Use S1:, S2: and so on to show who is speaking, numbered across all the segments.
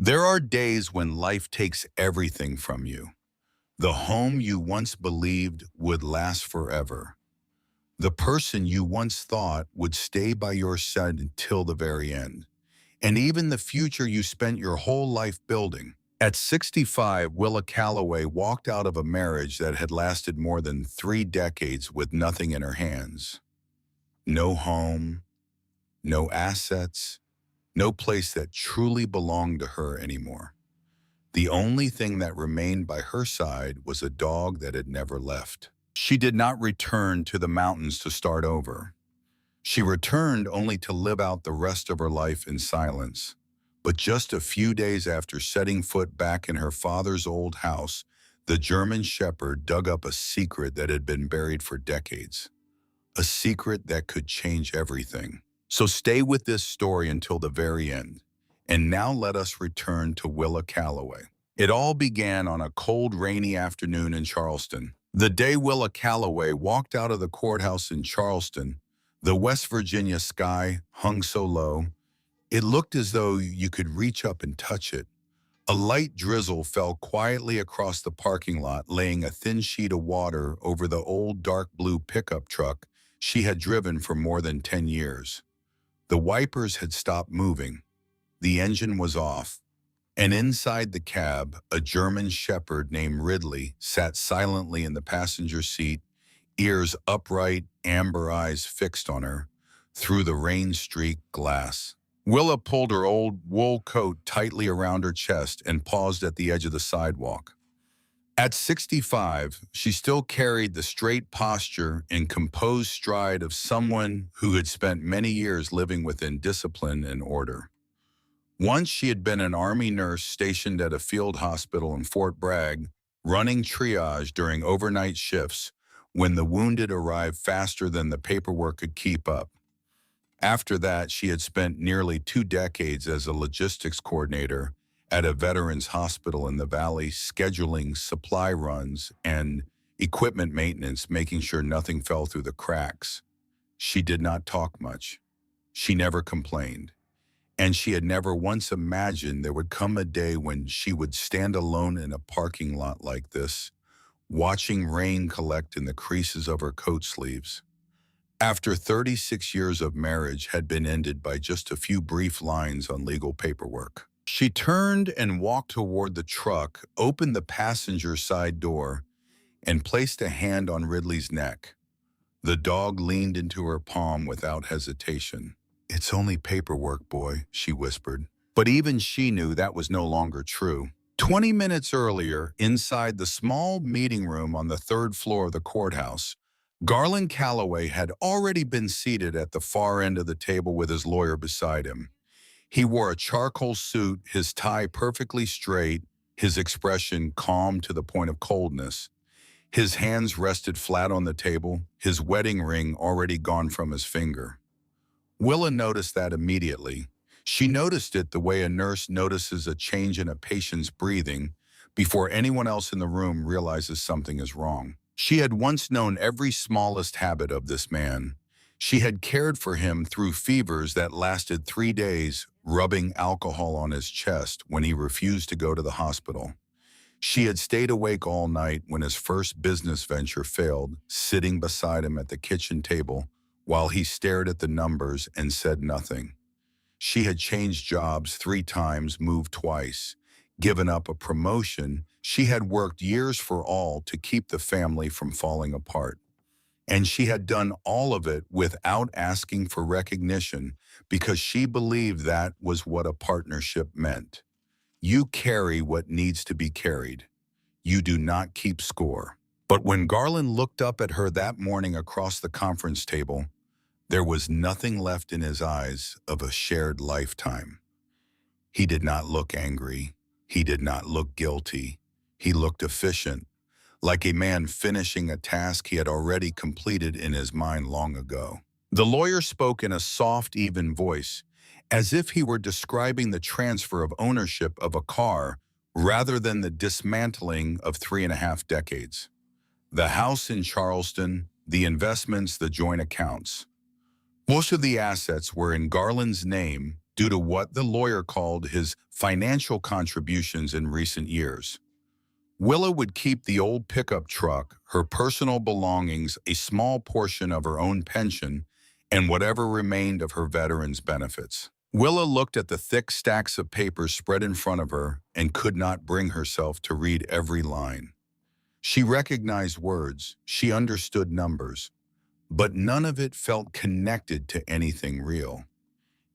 S1: There are days when life takes everything from you. The home you once believed would last forever. The person you once thought would stay by your side until the very end. And even the future you spent your whole life building. At 65, Willa Calloway walked out of a marriage that had lasted more than 3 decades with nothing in her hands. No home, no assets, no place that truly belonged to her anymore. The only thing that remained by her side was a dog that had never left. She did not return to the mountains to start over. She returned only to live out the rest of her life in silence. But just a few days after setting foot back in her father's old house, the German Shepherd dug up a secret that had been buried for decades. A secret that could change everything. So stay with this story until the very end. And now let us return to Willa Calloway. It all began on a cold, rainy afternoon in Charleston. The day Willa Calloway walked out of the courthouse in Charleston, the West Virginia sky hung so low, it looked as though you could reach up and touch it. A light drizzle fell quietly across the parking lot, laying a thin sheet of water over the old dark blue pickup truck she had driven for more than 10 years. The wipers had stopped moving. The engine was off. And inside the cab, a German Shepherd named Ridley sat silently in the passenger seat, ears upright, amber eyes fixed on her, through the rain-streaked glass. Willa pulled her old wool coat tightly around her chest and paused at the edge of the sidewalk. At 65, she still carried the straight posture and composed stride of someone who had spent many years living within discipline and order. Once she had been an Army nurse stationed at a field hospital in Fort Bragg, running triage during overnight shifts when the wounded arrived faster than the paperwork could keep up. After that, she had spent nearly 2 decades as a logistics coordinator at a veterans hospital in the valley, scheduling supply runs and equipment maintenance, making sure nothing fell through the cracks. She did not talk much. She never complained. And she had never once imagined there would come a day when she would stand alone in a parking lot like this, watching rain collect in the creases of her coat sleeves. After 36 years of marriage had been ended by just a few brief lines on legal paperwork. She turned and walked toward the truck, opened the passenger side door, and placed a hand on Ridley's neck. The dog leaned into her palm without hesitation. "It's only paperwork, boy," she whispered. But even she knew that was no longer true. 20 minutes earlier, inside the small meeting room on the 3rd floor of the courthouse, Garland Calloway had already been seated at the far end of the table with his lawyer beside him. He wore a charcoal suit, his tie perfectly straight, his expression calm to the point of coldness. His hands rested flat on the table, his wedding ring already gone from his finger. Willa noticed that immediately. She noticed it the way a nurse notices a change in a patient's breathing before anyone else in the room realizes something is wrong. She had once known every smallest habit of this man. She had cared for him through fevers that lasted 3 days, rubbing alcohol on his chest when he refused to go to the hospital. She had stayed awake all night when his first business venture failed, sitting beside him at the kitchen table while he stared at the numbers and said nothing. She had changed jobs 3 times, moved twice, given up a promotion. She had worked years for all to keep the family from falling apart. And she had done all of it without asking for recognition because she believed that was what a partnership meant. You carry what needs to be carried. You do not keep score. But when Garland looked up at her that morning across the conference table, there was nothing left in his eyes of a shared lifetime. He did not look angry. He did not look guilty. He looked efficient, like a man finishing a task he had already completed in his mind long ago. The lawyer spoke in a soft, even voice, as if he were describing the transfer of ownership of a car rather than the dismantling of 3.5 decades. The house in Charleston, the investments, the joint accounts. Most of the assets were in Garland's name, due to what the lawyer called his financial contributions in recent years. Willa would keep the old pickup truck, her personal belongings, a small portion of her own pension, and whatever remained of her veterans' benefits. Willa looked at the thick stacks of papers spread in front of her and could not bring herself to read every line. She recognized words, she understood numbers, but none of it felt connected to anything real.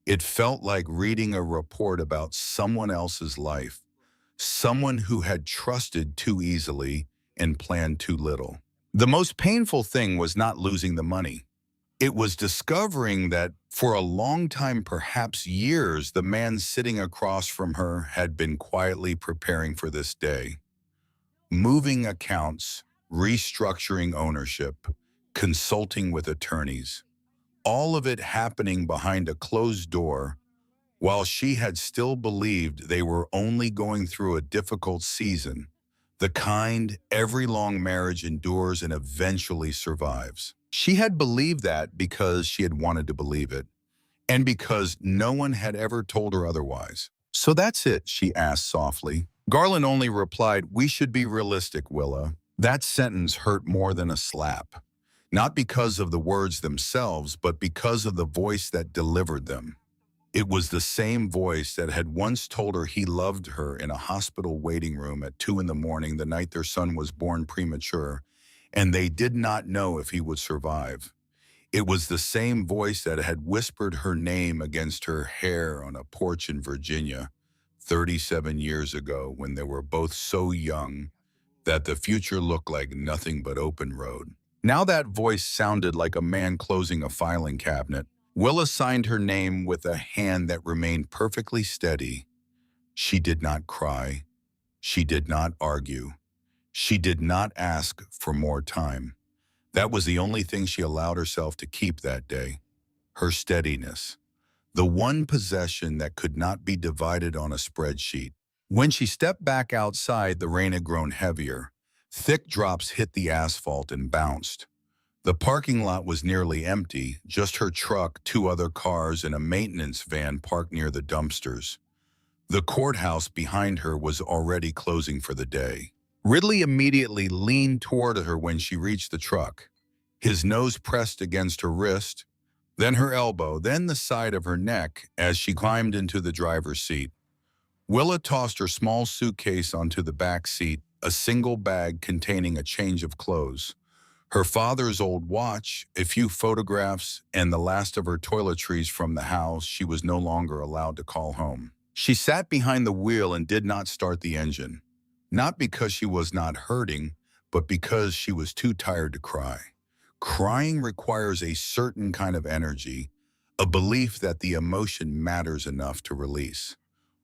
S1: It felt like reading a report about someone else's life, someone who had trusted too easily and planned too little. The most painful thing was not losing the money. It was discovering that for a long time, perhaps years, the man sitting across from her had been quietly preparing for this day. Moving accounts, restructuring ownership, consulting with attorneys, all of it happening behind a closed door, while she had still believed they were only going through a difficult season, the kind every long marriage endures and eventually survives. She had believed that because she had wanted to believe it, and because no one had ever told her otherwise. "So that's it?" she asked softly. Garland only replied, "We should be realistic, Willa." That sentence hurt more than a slap, not because of the words themselves, but because of the voice that delivered them. It was the same voice that had once told her he loved her in a hospital waiting room at 2 in the morning the night their son was born premature, and they did not know if he would survive. It was the same voice that had whispered her name against her hair on a porch in Virginia 37 years ago when they were both so young that the future looked like nothing but open road. Now that voice sounded like a man closing a filing cabinet. Willa signed her name with a hand that remained perfectly steady. She did not cry. She did not argue. She did not ask for more time. That was the only thing she allowed herself to keep that day. Her steadiness. The one possession that could not be divided on a spreadsheet. When she stepped back outside, the rain had grown heavier. Thick drops hit the asphalt and bounced. The parking lot was nearly empty, just her truck, 2 other cars, and a maintenance van parked near the dumpsters. The courthouse behind her was already closing for the day. Ridley immediately leaned toward her when she reached the truck. His nose pressed against her wrist, then her elbow, then the side of her neck as she climbed into the driver's seat. Willa tossed her small suitcase onto the back seat, a single bag containing a change of clothes. Her father's old watch, a few photographs, and the last of her toiletries from the house she was no longer allowed to call home. She sat behind the wheel and did not start the engine. Not because she was not hurting, but because she was too tired to cry. Crying requires a certain kind of energy, a belief that the emotion matters enough to release.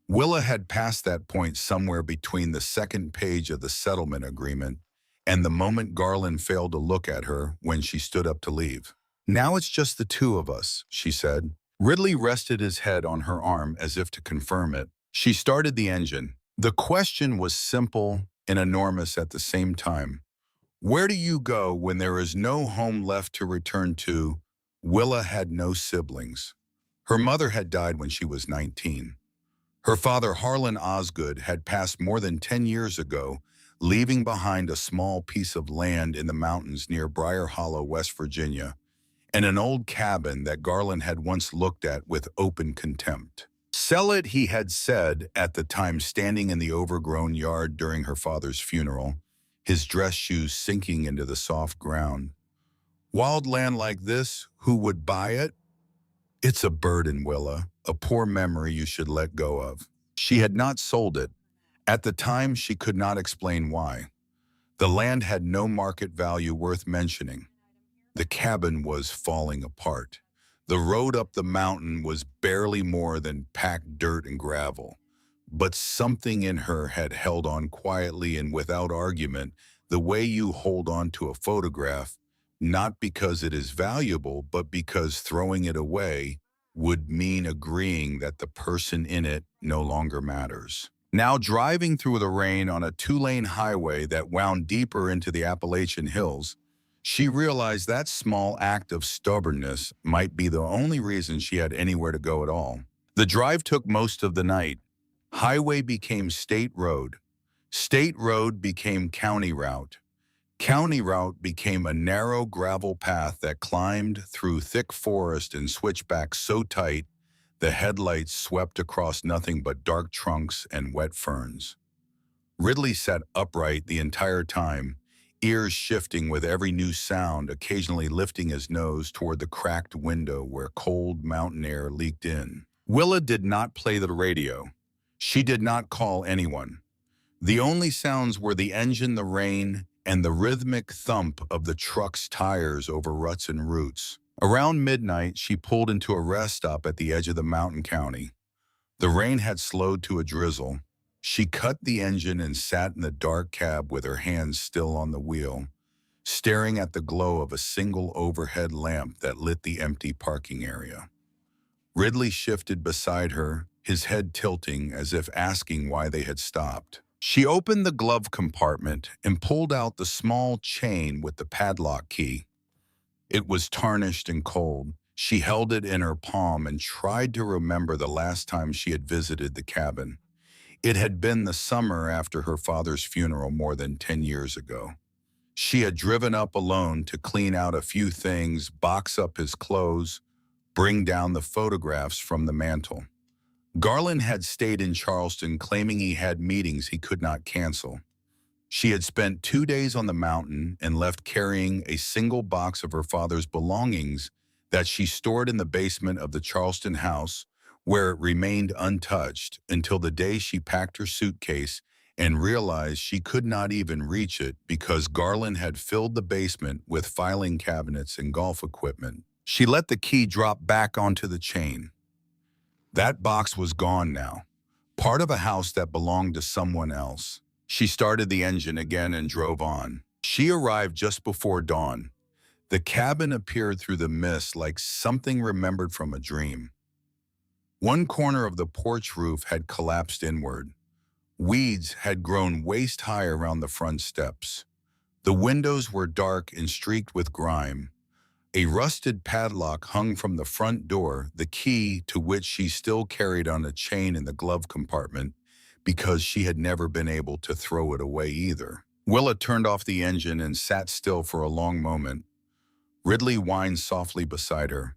S1: Willa had passed that point somewhere between the second page of the settlement agreement and the moment Garland failed to look at her when she stood up to leave. "Now it's just the 2 of us," she said. Ridley rested his head on her arm as if to confirm it. She started the engine. The question was simple and enormous at the same time. Where do you go when there is no home left to return to? Willa had no siblings. Her mother had died when she was 19. Her father, Harlan Osgood, had passed more than 10 years ago, leaving behind a small piece of land in the mountains near Briar Hollow, West Virginia, and an old cabin that Garland had once looked at with open contempt. "Sell it," he had said at the time, standing in the overgrown yard during her father's funeral, his dress shoes sinking into the soft ground. "Wild land like this, who would buy it?" "It's a burden, Willa, a poor memory you should let go of." She had not sold it. At the time, she could not explain why. The land had no market value worth mentioning. The cabin was falling apart. The road up the mountain was barely more than packed dirt and gravel. But something in her had held on quietly and without argument, the way you hold on to a photograph, not because it is valuable, but because throwing it away would mean agreeing that the person in it no longer matters. Now driving through the rain on a 2-lane highway that wound deeper into the Appalachian Hills, she realized that small act of stubbornness might be the only reason she had anywhere to go at all. The drive took most of the night. Highway became state road. State road became county route. County route became a narrow gravel path that climbed through thick forest and switchbacks so tight the headlights swept across nothing but dark trunks and wet ferns. Ridley sat upright the entire time, ears shifting with every new sound, occasionally lifting his nose toward the cracked window where cold mountain air leaked in. Willa did not play the radio. She did not call anyone. The only sounds were the engine, the rain, and the rhythmic thump of the truck's tires over ruts and roots. Around midnight, she pulled into a rest stop at the edge of the mountain county. The rain had slowed to a drizzle. She cut the engine and sat in the dark cab with her hands still on the wheel, staring at the glow of a single overhead lamp that lit the empty parking area. Ridley shifted beside her, his head tilting as if asking why they had stopped. She opened the glove compartment and pulled out the small chain with the padlock key. It was tarnished and cold. She held it in her palm and tried to remember the last time she had visited the cabin. It had been the summer after her father's funeral more than 10 years ago. She had driven up alone to clean out a few things, box up his clothes, bring down the photographs from the mantel. Garland had stayed in Charleston, claiming he had meetings he could not cancel. She had spent 2 days on the mountain and left carrying a single box of her father's belongings that she stored in the basement of the Charleston house, where it remained untouched until the day she packed her suitcase and realized she could not even reach it because Garland had filled the basement with filing cabinets and golf equipment. She let the key drop back onto the chain. That box was gone now, part of a house that belonged to someone else. She started the engine again and drove on. She arrived just before dawn. The cabin appeared through the mist like something remembered from a dream. One corner of the porch roof had collapsed inward. Weeds had grown waist-high around the front steps. The windows were dark and streaked with grime. A rusted padlock hung from the front door, the key to which she still carried on a chain in the glove compartment because she had never been able to throw it away either. Willa turned off the engine and sat still for a long moment. Ridley whined softly beside her.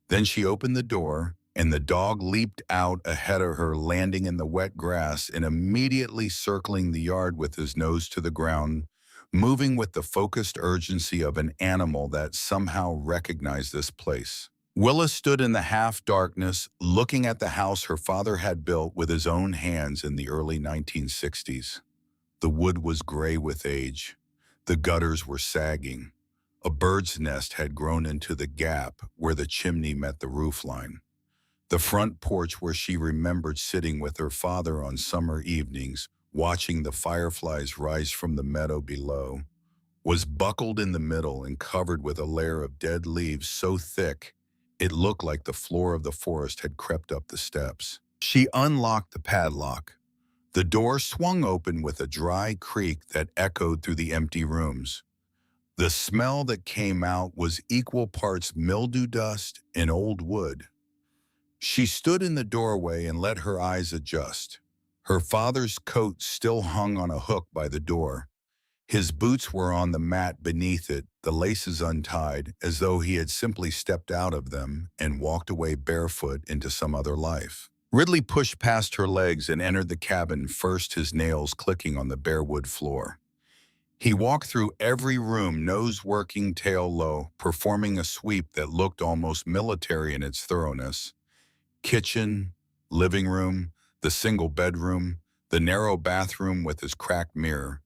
S1: Then she opened the door, and the dog leaped out ahead of her, landing in the wet grass and immediately circling the yard with his nose to the ground, moving with the focused urgency of an animal that somehow recognized this place. Willa stood in the half-darkness, looking at the house her father had built with his own hands in the early 1960s. The wood was gray with age. The gutters were sagging. A bird's nest had grown into the gap where the chimney met the roofline. The front porch where she remembered sitting with her father on summer evenings, watching the fireflies rise from the meadow below, was buckled in the middle and covered with a layer of dead leaves so thick it looked like the floor of the forest had crept up the steps. She unlocked the padlock. The door swung open with a dry creak that echoed through the empty rooms. The smell that came out was equal parts mildew dust and old wood. She stood in the doorway and let her eyes adjust. Her father's coat still hung on a hook by the door. His boots were on the mat beneath it, the laces untied, as though he had simply stepped out of them and walked away barefoot into some other life. Ridley pushed past her legs and entered the cabin, first his nails clicking on the bare wood floor. He walked through every room, nose working, tail low, performing a sweep that looked almost military in its thoroughness. Kitchen, living room, the single bedroom, the narrow bathroom with his cracked mirror.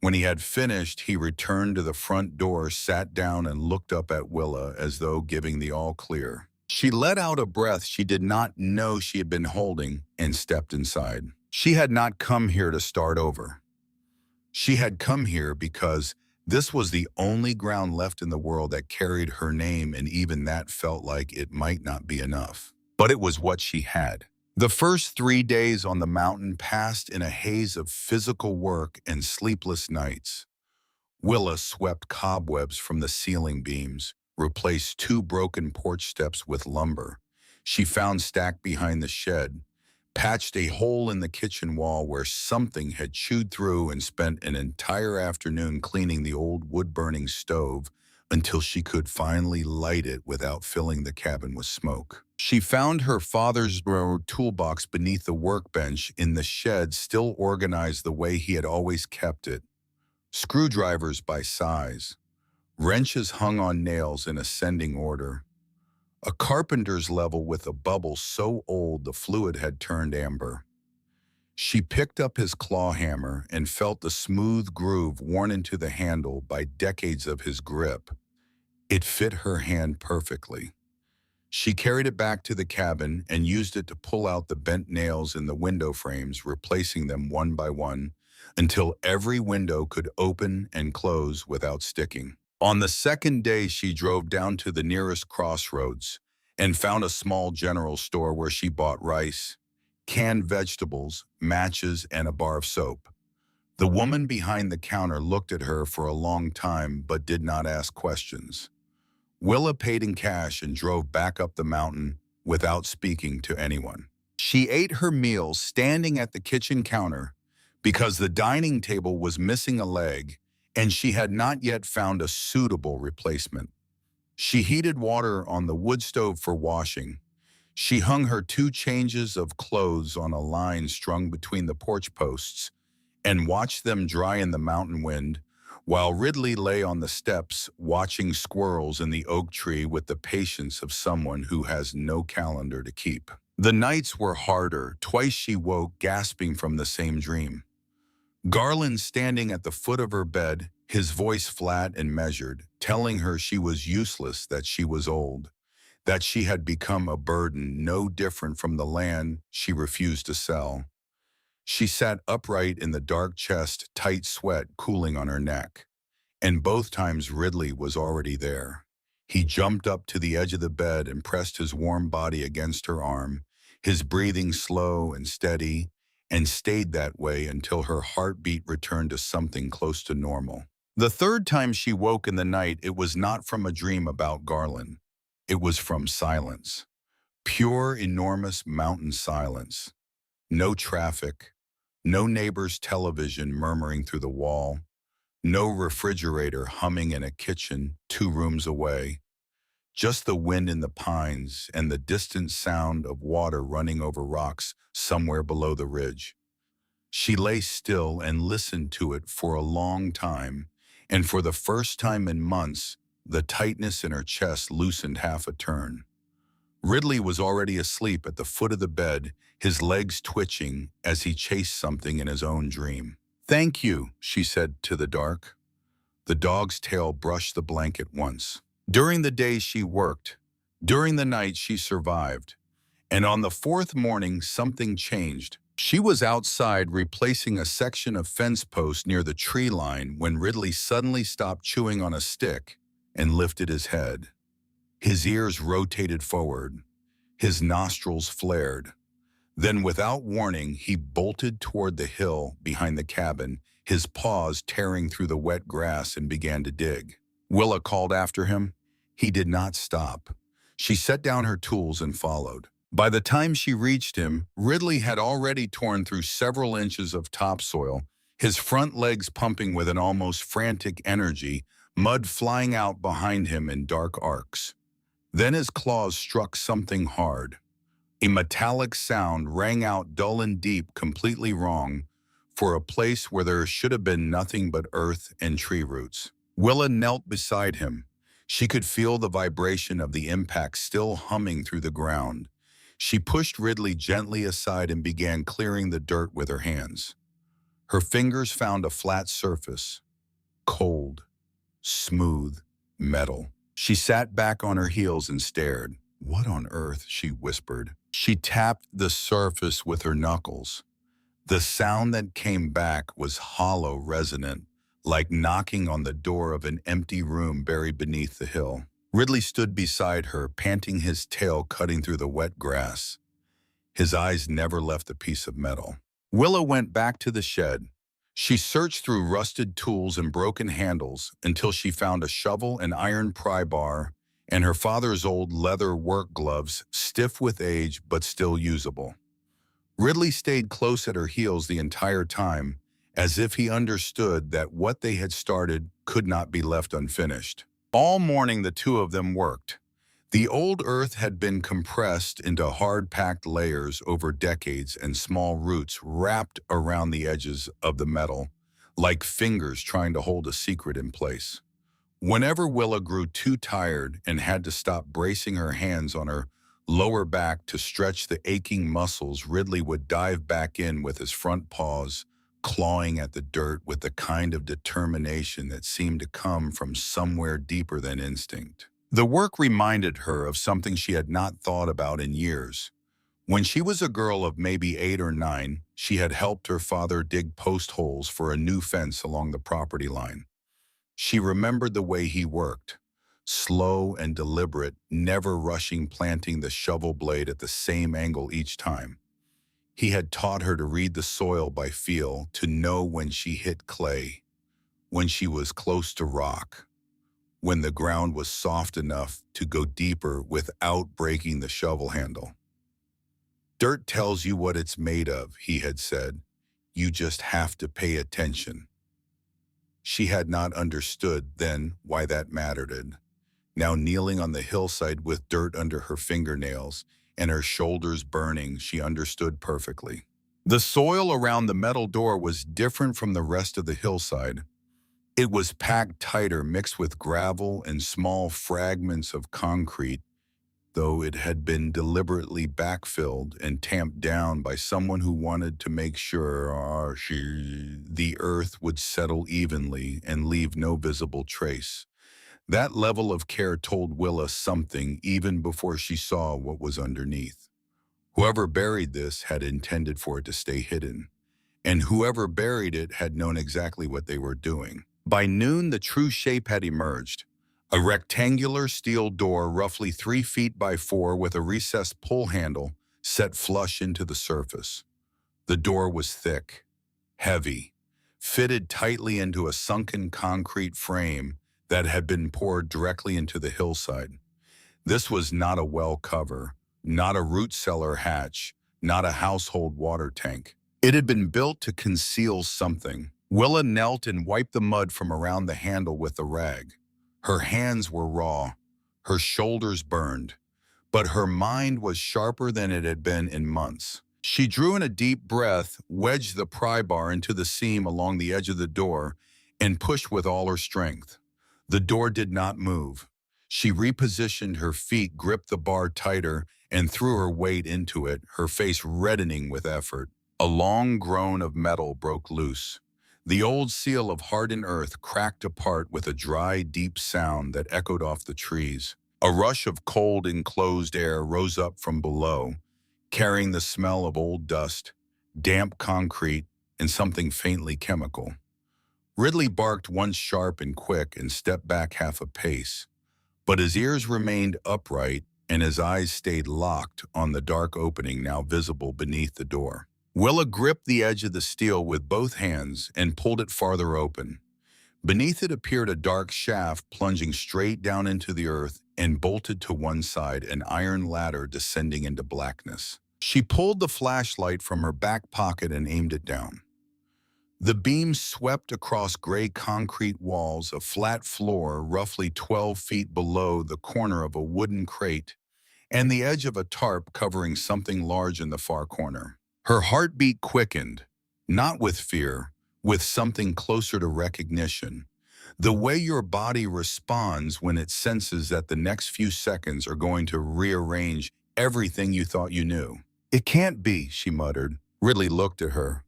S1: When he had finished, he returned to the front door, sat down, and looked up at Willa as though giving the all clear. She let out a breath she did not know she had been holding and stepped inside. She had not come here to start over. She had come here because this was the only ground left in the world that carried her name, and even that felt like it might not be enough. But it was what she had. The first 3 days on the mountain passed in a haze of physical work and sleepless nights. Willa swept cobwebs from the ceiling beams, replaced 2 broken porch steps with lumber. she found stacked behind the shed, patched a hole in the kitchen wall where something had chewed through, and spent an entire afternoon cleaning the old wood-burning stove until she could finally light it without filling the cabin with smoke. She found her father's toolbox beneath the workbench in the shed, still organized the way he had always kept it. Screwdrivers by size, wrenches hung on nails in ascending order, a carpenter's level with a bubble so old the fluid had turned amber. She picked up his claw hammer and felt the smooth groove worn into the handle by decades of his grip. It fit her hand perfectly. She carried it back to the cabin and used it to pull out the bent nails in the window frames, replacing them one by one until every window could open and close without sticking. On the second day, she drove down to the nearest crossroads and found a small general store where she bought rice, canned vegetables, matches, and a bar of soap. The woman behind the counter looked at her for a long time but did not ask questions. Willa paid in cash and drove back up the mountain without speaking to anyone. She ate her meals standing at the kitchen counter because the dining table was missing a leg and she had not yet found a suitable replacement. She heated water on the wood stove for washing. She hung her 2 changes of clothes on a line strung between the porch posts and watched them dry in the mountain wind, while Ridley lay on the steps watching squirrels in the oak tree with the patience of someone who has no calendar to keep. The nights were harder. Twice she woke gasping from the same dream. Garland standing at the foot of her bed, his voice flat and measured, telling her she was useless, that she was old, that she had become a burden no different from the land she refused to sell. She sat upright in the dark chest, tight sweat cooling on her neck. And both times Ridley was already there. He jumped up to the edge of the bed and pressed his warm body against her arm, his breathing slow and steady, and stayed that way until her heartbeat returned to something close to normal. The third time she woke in the night, it was not from a dream about Garland. It was from silence. Pure, enormous mountain silence. No traffic. No neighbor's television murmuring through the wall. No refrigerator humming in a kitchen 2 rooms away. Just the wind in the pines and the distant sound of water running over rocks somewhere below the ridge. She lay still and listened to it for a long time, and for the first time in months, the tightness in her chest loosened half a turn. Ridley was already asleep at the foot of the bed, his legs twitching as he chased something in his own dream. "Thank you," she said to the dark. The dog's tail brushed the blanket once. During the day she worked. During the night she survived. And on the 4th morning something changed. She was outside replacing a section of fence post near the tree line when Ridley suddenly stopped chewing on a stick and lifted his head. His ears rotated forward. His nostrils flared. Then, without warning, he bolted toward the hill behind the cabin, his paws tearing through the wet grass, and began to dig. Willa called after him. He did not stop. She set down her tools and followed. By the time she reached him, Ridley had already torn through several inches of topsoil, his front legs pumping with an almost frantic energy, mud flying out behind him in dark arcs. Then his claws struck something hard. A metallic sound rang out, dull and deep, completely wrong, for a place where there should have been nothing but earth and tree roots. Willa knelt beside him. She could feel the vibration of the impact still humming through the ground. She pushed Ridley gently aside and began clearing the dirt with her hands. Her fingers found a flat surface, cold, smooth, metal. She sat back on her heels and stared. "What on earth?" she whispered. She tapped the surface with her knuckles. The sound that came back was hollow, resonant, like knocking on the door of an empty room buried beneath the hill. Ridley stood beside her, panting, his tail cutting through the wet grass. His eyes never left the piece of metal. Willa went back to the shed. She searched through rusted tools and broken handles until she found a shovel, an iron pry bar, and her father's old leather work gloves, stiff with age but still usable. Ridley stayed close at her heels the entire time, as if he understood that what they had started could not be left unfinished. All morning the two of them worked. The old earth had been compressed into hard-packed layers over decades, and small roots wrapped around the edges of the metal, like fingers trying to hold a secret in place. Whenever Willa grew too tired and had to stop bracing her hands on her lower back to stretch the aching muscles, Ridley would dive back in with his front paws, clawing at the dirt with the kind of determination that seemed to come from somewhere deeper than instinct. The work reminded her of something she had not thought about in years. When she was a girl of maybe 8 or 9, she had helped her father dig post holes for a new fence along the property line. She remembered the way he worked, slow and deliberate, never rushing, planting the shovel blade at the same angle each time. He had taught her to read the soil by feel, to know when she hit clay, when she was close to rock, when the ground was soft enough to go deeper without breaking the shovel handle. "Dirt tells you what it's made of," he had said. "You just have to pay attention." She had not understood then why that mattered. Now kneeling on the hillside with dirt under her fingernails and her shoulders burning, she understood perfectly. The soil around the metal door was different from the rest of the hillside. It was packed tighter, mixed with gravel and small fragments of concrete, though it had been deliberately backfilled and tamped down by someone who wanted to make sure the earth would settle evenly and leave no visible trace. That level of care told Willa something even before she saw what was underneath. Whoever buried this had intended for it to stay hidden, and whoever buried it had known exactly what they were doing. By noon, the true shape had emerged. A rectangular steel door roughly 3 feet by 4 with a recessed pull handle set flush into the surface. The door was thick, heavy, fitted tightly into a sunken concrete frame that had been poured directly into the hillside. This was not a well cover, not a root cellar hatch, not a household water tank. It had been built to conceal something. Willa knelt and wiped the mud from around the handle with a rag. Her hands were raw, her shoulders burned, but her mind was sharper than it had been in months. She drew in a deep breath, wedged the pry bar into the seam along the edge of the door, and pushed with all her strength. The door did not move. She repositioned her feet, gripped the bar tighter, and threw her weight into it, her face reddening with effort. A long groan of metal broke loose. The old seal of hardened earth cracked apart with a dry, deep sound that echoed off the trees. A rush of cold, enclosed air rose up from below, carrying the smell of old dust, damp concrete, and something faintly chemical. Ridley barked once sharp and quick and stepped back half a pace, but his ears remained upright and his eyes stayed locked on the dark opening now visible beneath the door. Willa gripped the edge of the steel with both hands and pulled it farther open. Beneath it appeared a dark shaft plunging straight down into the earth and bolted to one side, an iron ladder descending into blackness. She pulled the flashlight from her back pocket and aimed it down. The beam swept across gray concrete walls, a flat floor roughly 12 feet below the corner of a wooden crate, and the edge of a tarp covering something large in the far corner. Her heartbeat quickened, not with fear, with something closer to recognition. The way your body responds when it senses that the next few seconds are going to rearrange everything you thought you knew. "It can't be," she muttered. Ridley looked at her.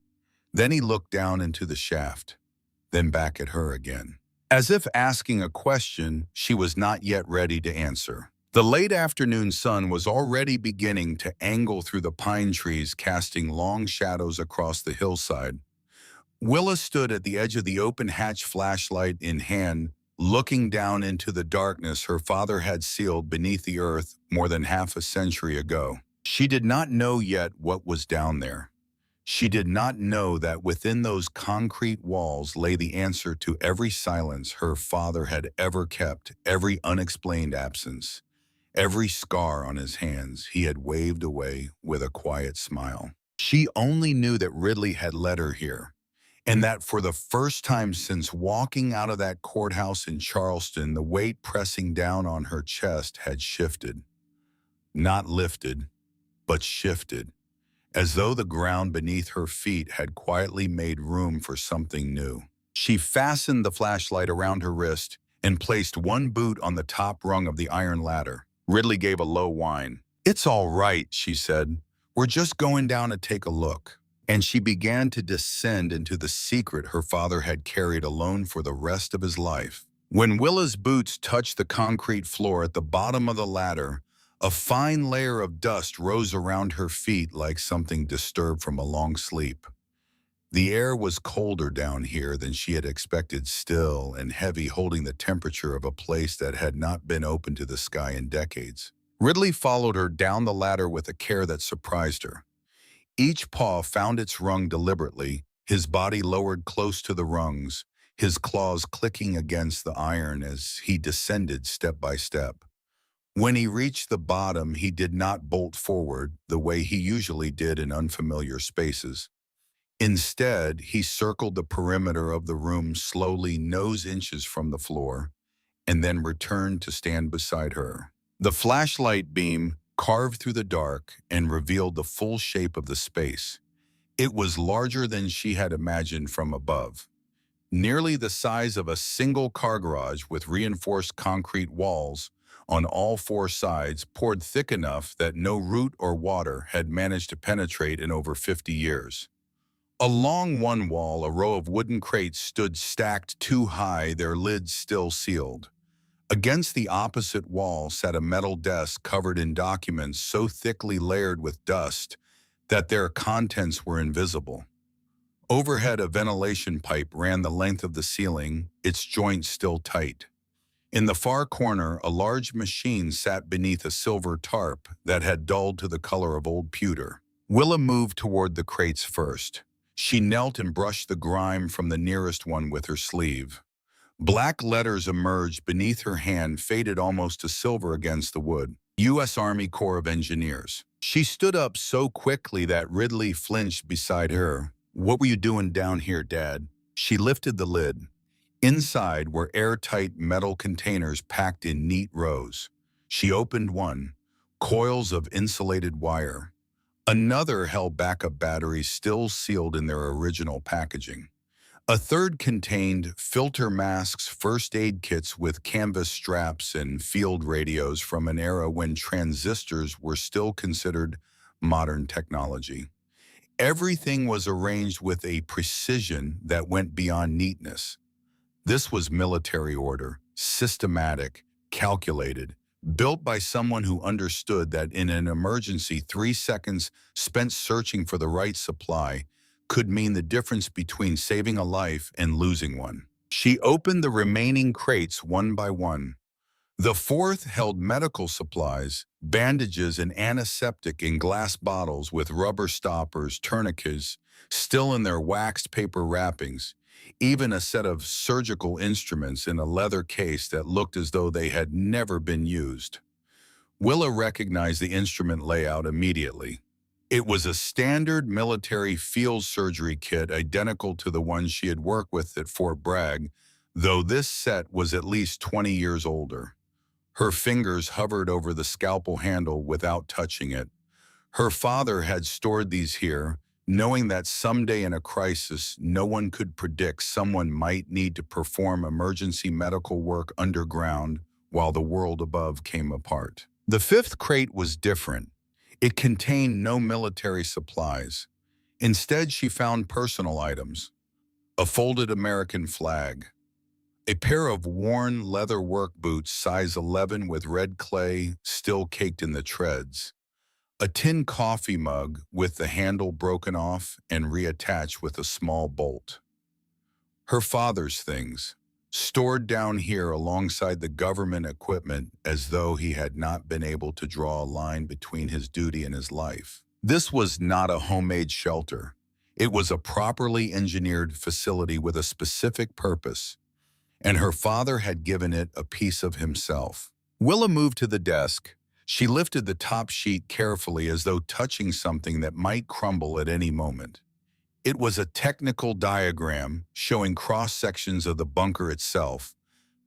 S1: Then he looked down into the shaft, then back at her again, as if asking a question she was not yet ready to answer. The late afternoon sun was already beginning to angle through the pine trees, casting long shadows across the hillside. Willa stood at the edge of the open hatch, flashlight in hand, looking down into the darkness her father had sealed beneath the earth more than half a century ago. She did not know yet what was down there. She did not know that within those concrete walls lay the answer to every silence her father had ever kept, every unexplained absence, every scar on his hands he had waved away with a quiet smile. She only knew that Ridley had led her here, and that for the first time since walking out of that courthouse in Charleston, the weight pressing down on her chest had shifted. Not lifted, but shifted, as though the ground beneath her feet had quietly made room for something new. She fastened the flashlight around her wrist and placed one boot on the top rung of the iron ladder. Ridley gave a low whine. "It's all right," she said. "We're just going down to take a look." And she began to descend into the secret her father had carried alone for the rest of his life. When Willa's boots touched the concrete floor at the bottom of the ladder, a fine layer of dust rose around her feet like something disturbed from a long sleep. The air was colder down here than she had expected, still and heavy, holding the temperature of a place that had not been open to the sky in decades. Ridley followed her down the ladder with a care that surprised her. Each paw found its rung deliberately, his body lowered close to the rungs, his claws clicking against the iron as he descended step by step. When he reached the bottom, he did not bolt forward the way he usually did in unfamiliar spaces. Instead, he circled the perimeter of the room slowly, nose inches from the floor, and then returned to stand beside her. The flashlight beam carved through the dark and revealed the full shape of the space. It was larger than she had imagined from above, nearly the size of a single car garage with reinforced concrete walls on all four sides, poured thick enough that no root or water had managed to penetrate in over 50 years. Along one wall, a row of wooden crates stood stacked too high, their lids still sealed. Against the opposite wall sat a metal desk covered in documents so thickly layered with dust that their contents were invisible. Overhead, a ventilation pipe ran the length of the ceiling, its joints still tight. In the far corner, a large machine sat beneath a silver tarp that had dulled to the color of old pewter. Willa moved toward the crates first. She knelt and brushed the grime from the nearest one with her sleeve. Black letters emerged beneath her hand, faded almost to silver against the wood. U.S. Army Corps of Engineers. She stood up so quickly that Ridley flinched beside her. "What were you doing down here, Dad?" She lifted the lid. Inside were airtight metal containers packed in neat rows. She opened one, coils of insulated wire. Another held backup batteries still sealed in their original packaging. A third contained filter masks, first aid kits with canvas straps, and field radios from an era when transistors were still considered modern technology. Everything was arranged with a precision that went beyond neatness. This was military order, systematic, calculated, built by someone who understood that in an emergency, 3 seconds spent searching for the right supply could mean the difference between saving a life and losing one. She opened the remaining crates one by one. The fourth held medical supplies, bandages and antiseptic in glass bottles with rubber stoppers, tourniquets, still in their waxed paper wrappings, even a set of surgical instruments in a leather case that looked as though they had never been used. Willa recognized the instrument layout immediately. It was a standard military field surgery kit identical to the one she had worked with at Fort Bragg, though this set was at least 20 years older. Her fingers hovered over the scalpel handle without touching it. Her father had stored these here, knowing that someday in a crisis, no one could predict someone might need to perform emergency medical work underground while the world above came apart. The fifth crate was different. It contained no military supplies. Instead, she found personal items: a folded American flag, a pair of worn leather work boots size 11 with red clay still caked in the treads, a tin coffee mug with the handle broken off and reattached with a small bolt. Her father's things, stored down here alongside the government equipment as though he had not been able to draw a line between his duty and his life. This was not a homemade shelter. It was a properly engineered facility with a specific purpose, and her father had given it a piece of himself. Willa moved to the desk. She lifted the top sheet carefully as though touching something that might crumble at any moment. It was a technical diagram showing cross-sections of the bunker itself,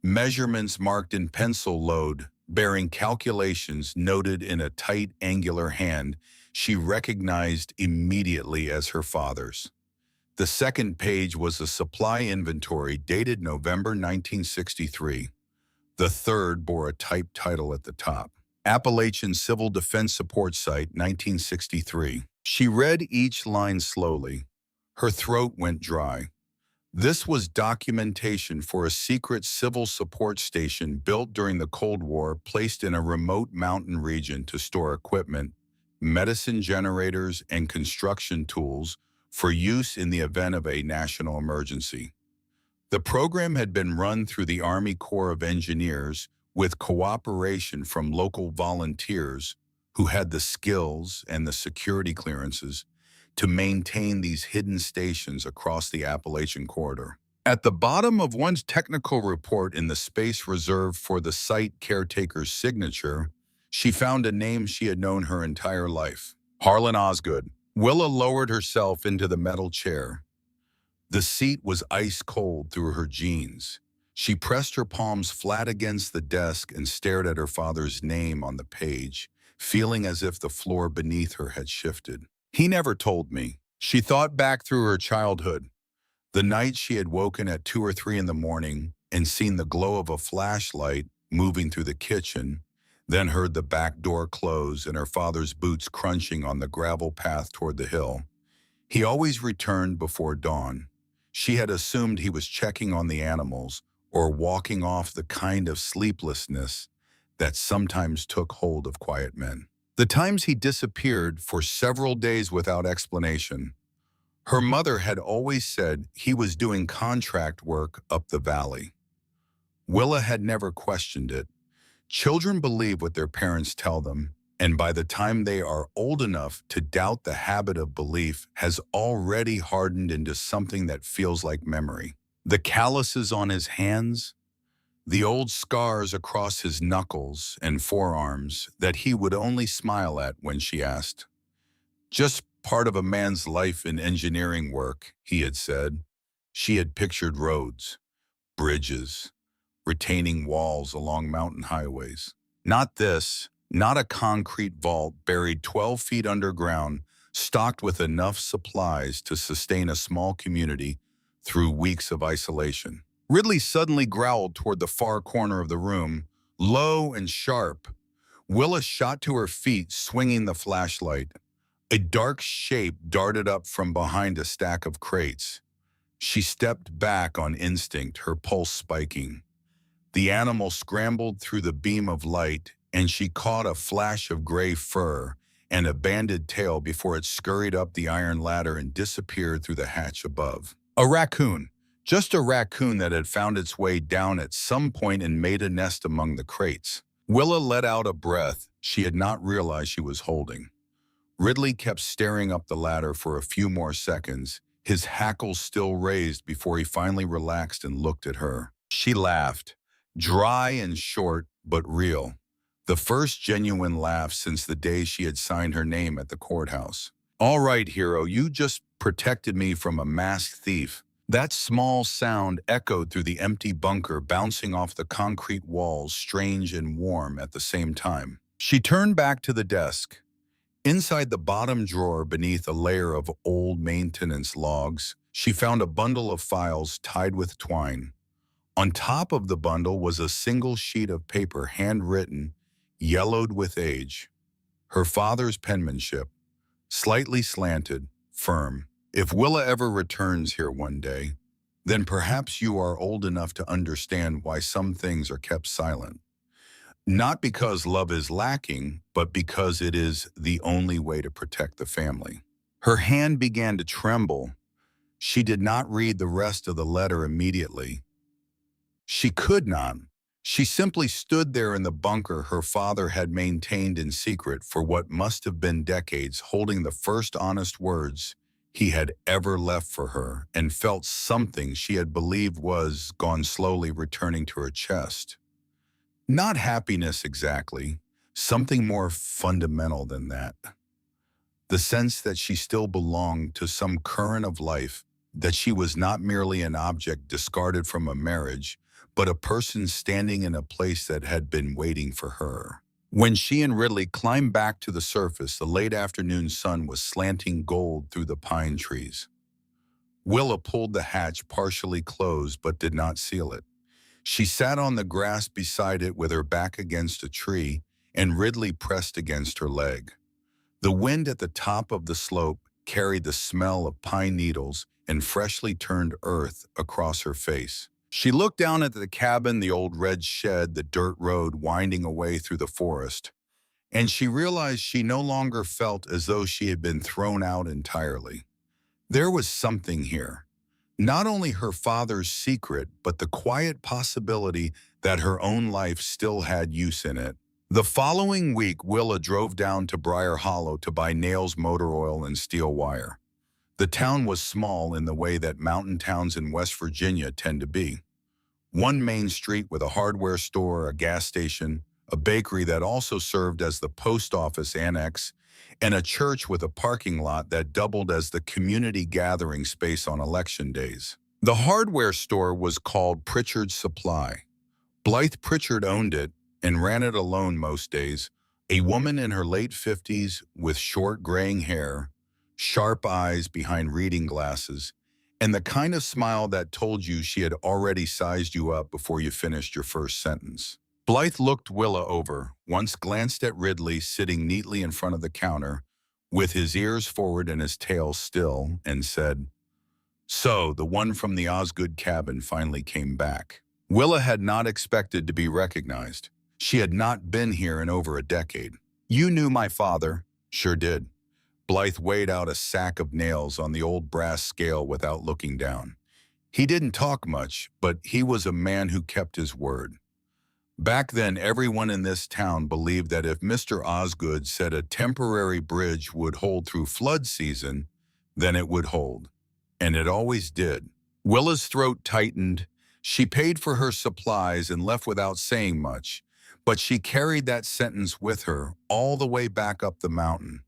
S1: measurements marked in pencil load, bearing calculations noted in a tight, angular hand she recognized immediately as her father's. The second page was a supply inventory dated November 1963. The third bore a typed title at the top: Appalachian Civil Defense Support Site, 1963. She read each line slowly. Her throat went dry. This was documentation for a secret civil support station built during the Cold War, placed in a remote mountain region to store equipment, medicine generators, and construction tools for use in the event of a national emergency. The program had been run through the Army Corps of Engineers with cooperation from local volunteers who had the skills and the security clearances to maintain these hidden stations across the Appalachian corridor. At the bottom of one's technical report, in the space reserved for the site caretaker's signature, she found a name she had known her entire life: Harlan Osgood. Willa lowered herself into the metal chair. The seat was ice cold through her jeans. She pressed her palms flat against the desk and stared at her father's name on the page, feeling as if the floor beneath her had shifted. He never told me. She thought back through her childhood, the night she had woken at 2 or 3 in the morning and seen the glow of a flashlight moving through the kitchen, then heard the back door close and her father's boots crunching on the gravel path toward the hill. He always returned before dawn. She had assumed he was checking on the animals or walking off the kind of sleeplessness that sometimes took hold of quiet men. The times he disappeared for several days without explanation, her mother had always said he was doing contract work up the valley. Willa had never questioned it. Children believe what their parents tell them, and by the time they are old enough to doubt, the habit of belief has already hardened into something that feels like memory. The calluses on his hands, the old scars across his knuckles and forearms that he would only smile at when she asked. Just part of a man's life in engineering work, he had said. She had pictured roads, bridges, retaining walls along mountain highways. Not this, not a concrete vault buried 12 feet underground, stocked with enough supplies to sustain a small community through weeks of isolation. Ridley suddenly growled toward the far corner of the room, low and sharp. Willa shot to her feet, swinging the flashlight. A dark shape darted up from behind a stack of crates. She stepped back on instinct, her pulse spiking. The animal scrambled through the beam of light, and she caught a flash of gray fur and a banded tail before it scurried up the iron ladder and disappeared through the hatch above. A raccoon. Just a raccoon that had found its way down at some point and made a nest among the crates. Willa let out a breath she had not realized she was holding. Ridley kept staring up the ladder for a few more seconds, his hackles still raised, before he finally relaxed and looked at her. She laughed, dry and short, but real. The first genuine laugh since the day she had signed her name at the courthouse. "All right, hero, you just protected me from a masked thief." That small sound echoed through the empty bunker, bouncing off the concrete walls, strange and warm at the same time. She turned back to the desk. Inside the bottom drawer, beneath a layer of old maintenance logs, she found a bundle of files tied with twine. On top of the bundle was a single sheet of paper, handwritten, yellowed with age. Her father's penmanship, slightly slanted, firm. "If Willa ever returns here one day, then perhaps you are old enough to understand why some things are kept silent. Not because love is lacking, but because it is the only way to protect the family." Her hand began to tremble. She did not read the rest of the letter immediately. She could not. She simply stood there in the bunker her father had maintained in secret for what must have been decades, holding the first honest words he had ever left for her and felt something she had believed was gone slowly returning to her chest. Not happiness exactly, something more fundamental than that. The sense that she still belonged to some current of life, that she was not merely an object discarded from a marriage, but a person standing in a place that had been waiting for her. When she and Ridley climbed back to the surface, the late afternoon sun was slanting gold through the pine trees. Willa pulled the hatch partially closed but did not seal it. She sat on the grass beside it with her back against a tree, and Ridley pressed against her leg. The wind at the top of the slope carried the smell of pine needles and freshly turned earth across her face. She looked down at the cabin, the old red shed, the dirt road winding away through the forest, and she realized she no longer felt as though she had been thrown out entirely. There was something here. Not only her father's secret, but the quiet possibility that her own life still had use in it. The following week, Willa drove down to Briar Hollow to buy nails, motor oil, and steel wire. The town was small in the way that mountain towns in West Virginia tend to be. One main street with a hardware store, a gas station, a bakery that also served as the post office annex, and a church with a parking lot that doubled as the community gathering space on election days. The hardware store was called Pritchard's Supply. Blythe Pritchard owned it and ran it alone most days, a woman in her late 50s with short graying hair, sharp eyes behind reading glasses, and the kind of smile that told you she had already sized you up before you finished your first sentence. Blythe looked Willa over, once glanced at Ridley sitting neatly in front of the counter, with his ears forward and his tail still, and said, "So, the one from the Osgood cabin finally came back." Willa had not expected to be recognized. She had not been here in over a decade. "You knew my father." "Sure did." Blythe weighed out a sack of nails on the old brass scale without looking down. "He didn't talk much, but he was a man who kept his word. Back then, everyone in this town believed that if Mr. Osgood said a temporary bridge would hold through flood season, then it would hold. And it always did." Willa's throat tightened. She paid for her supplies and left without saying much, but she carried that sentence with her all the way back up the mountain.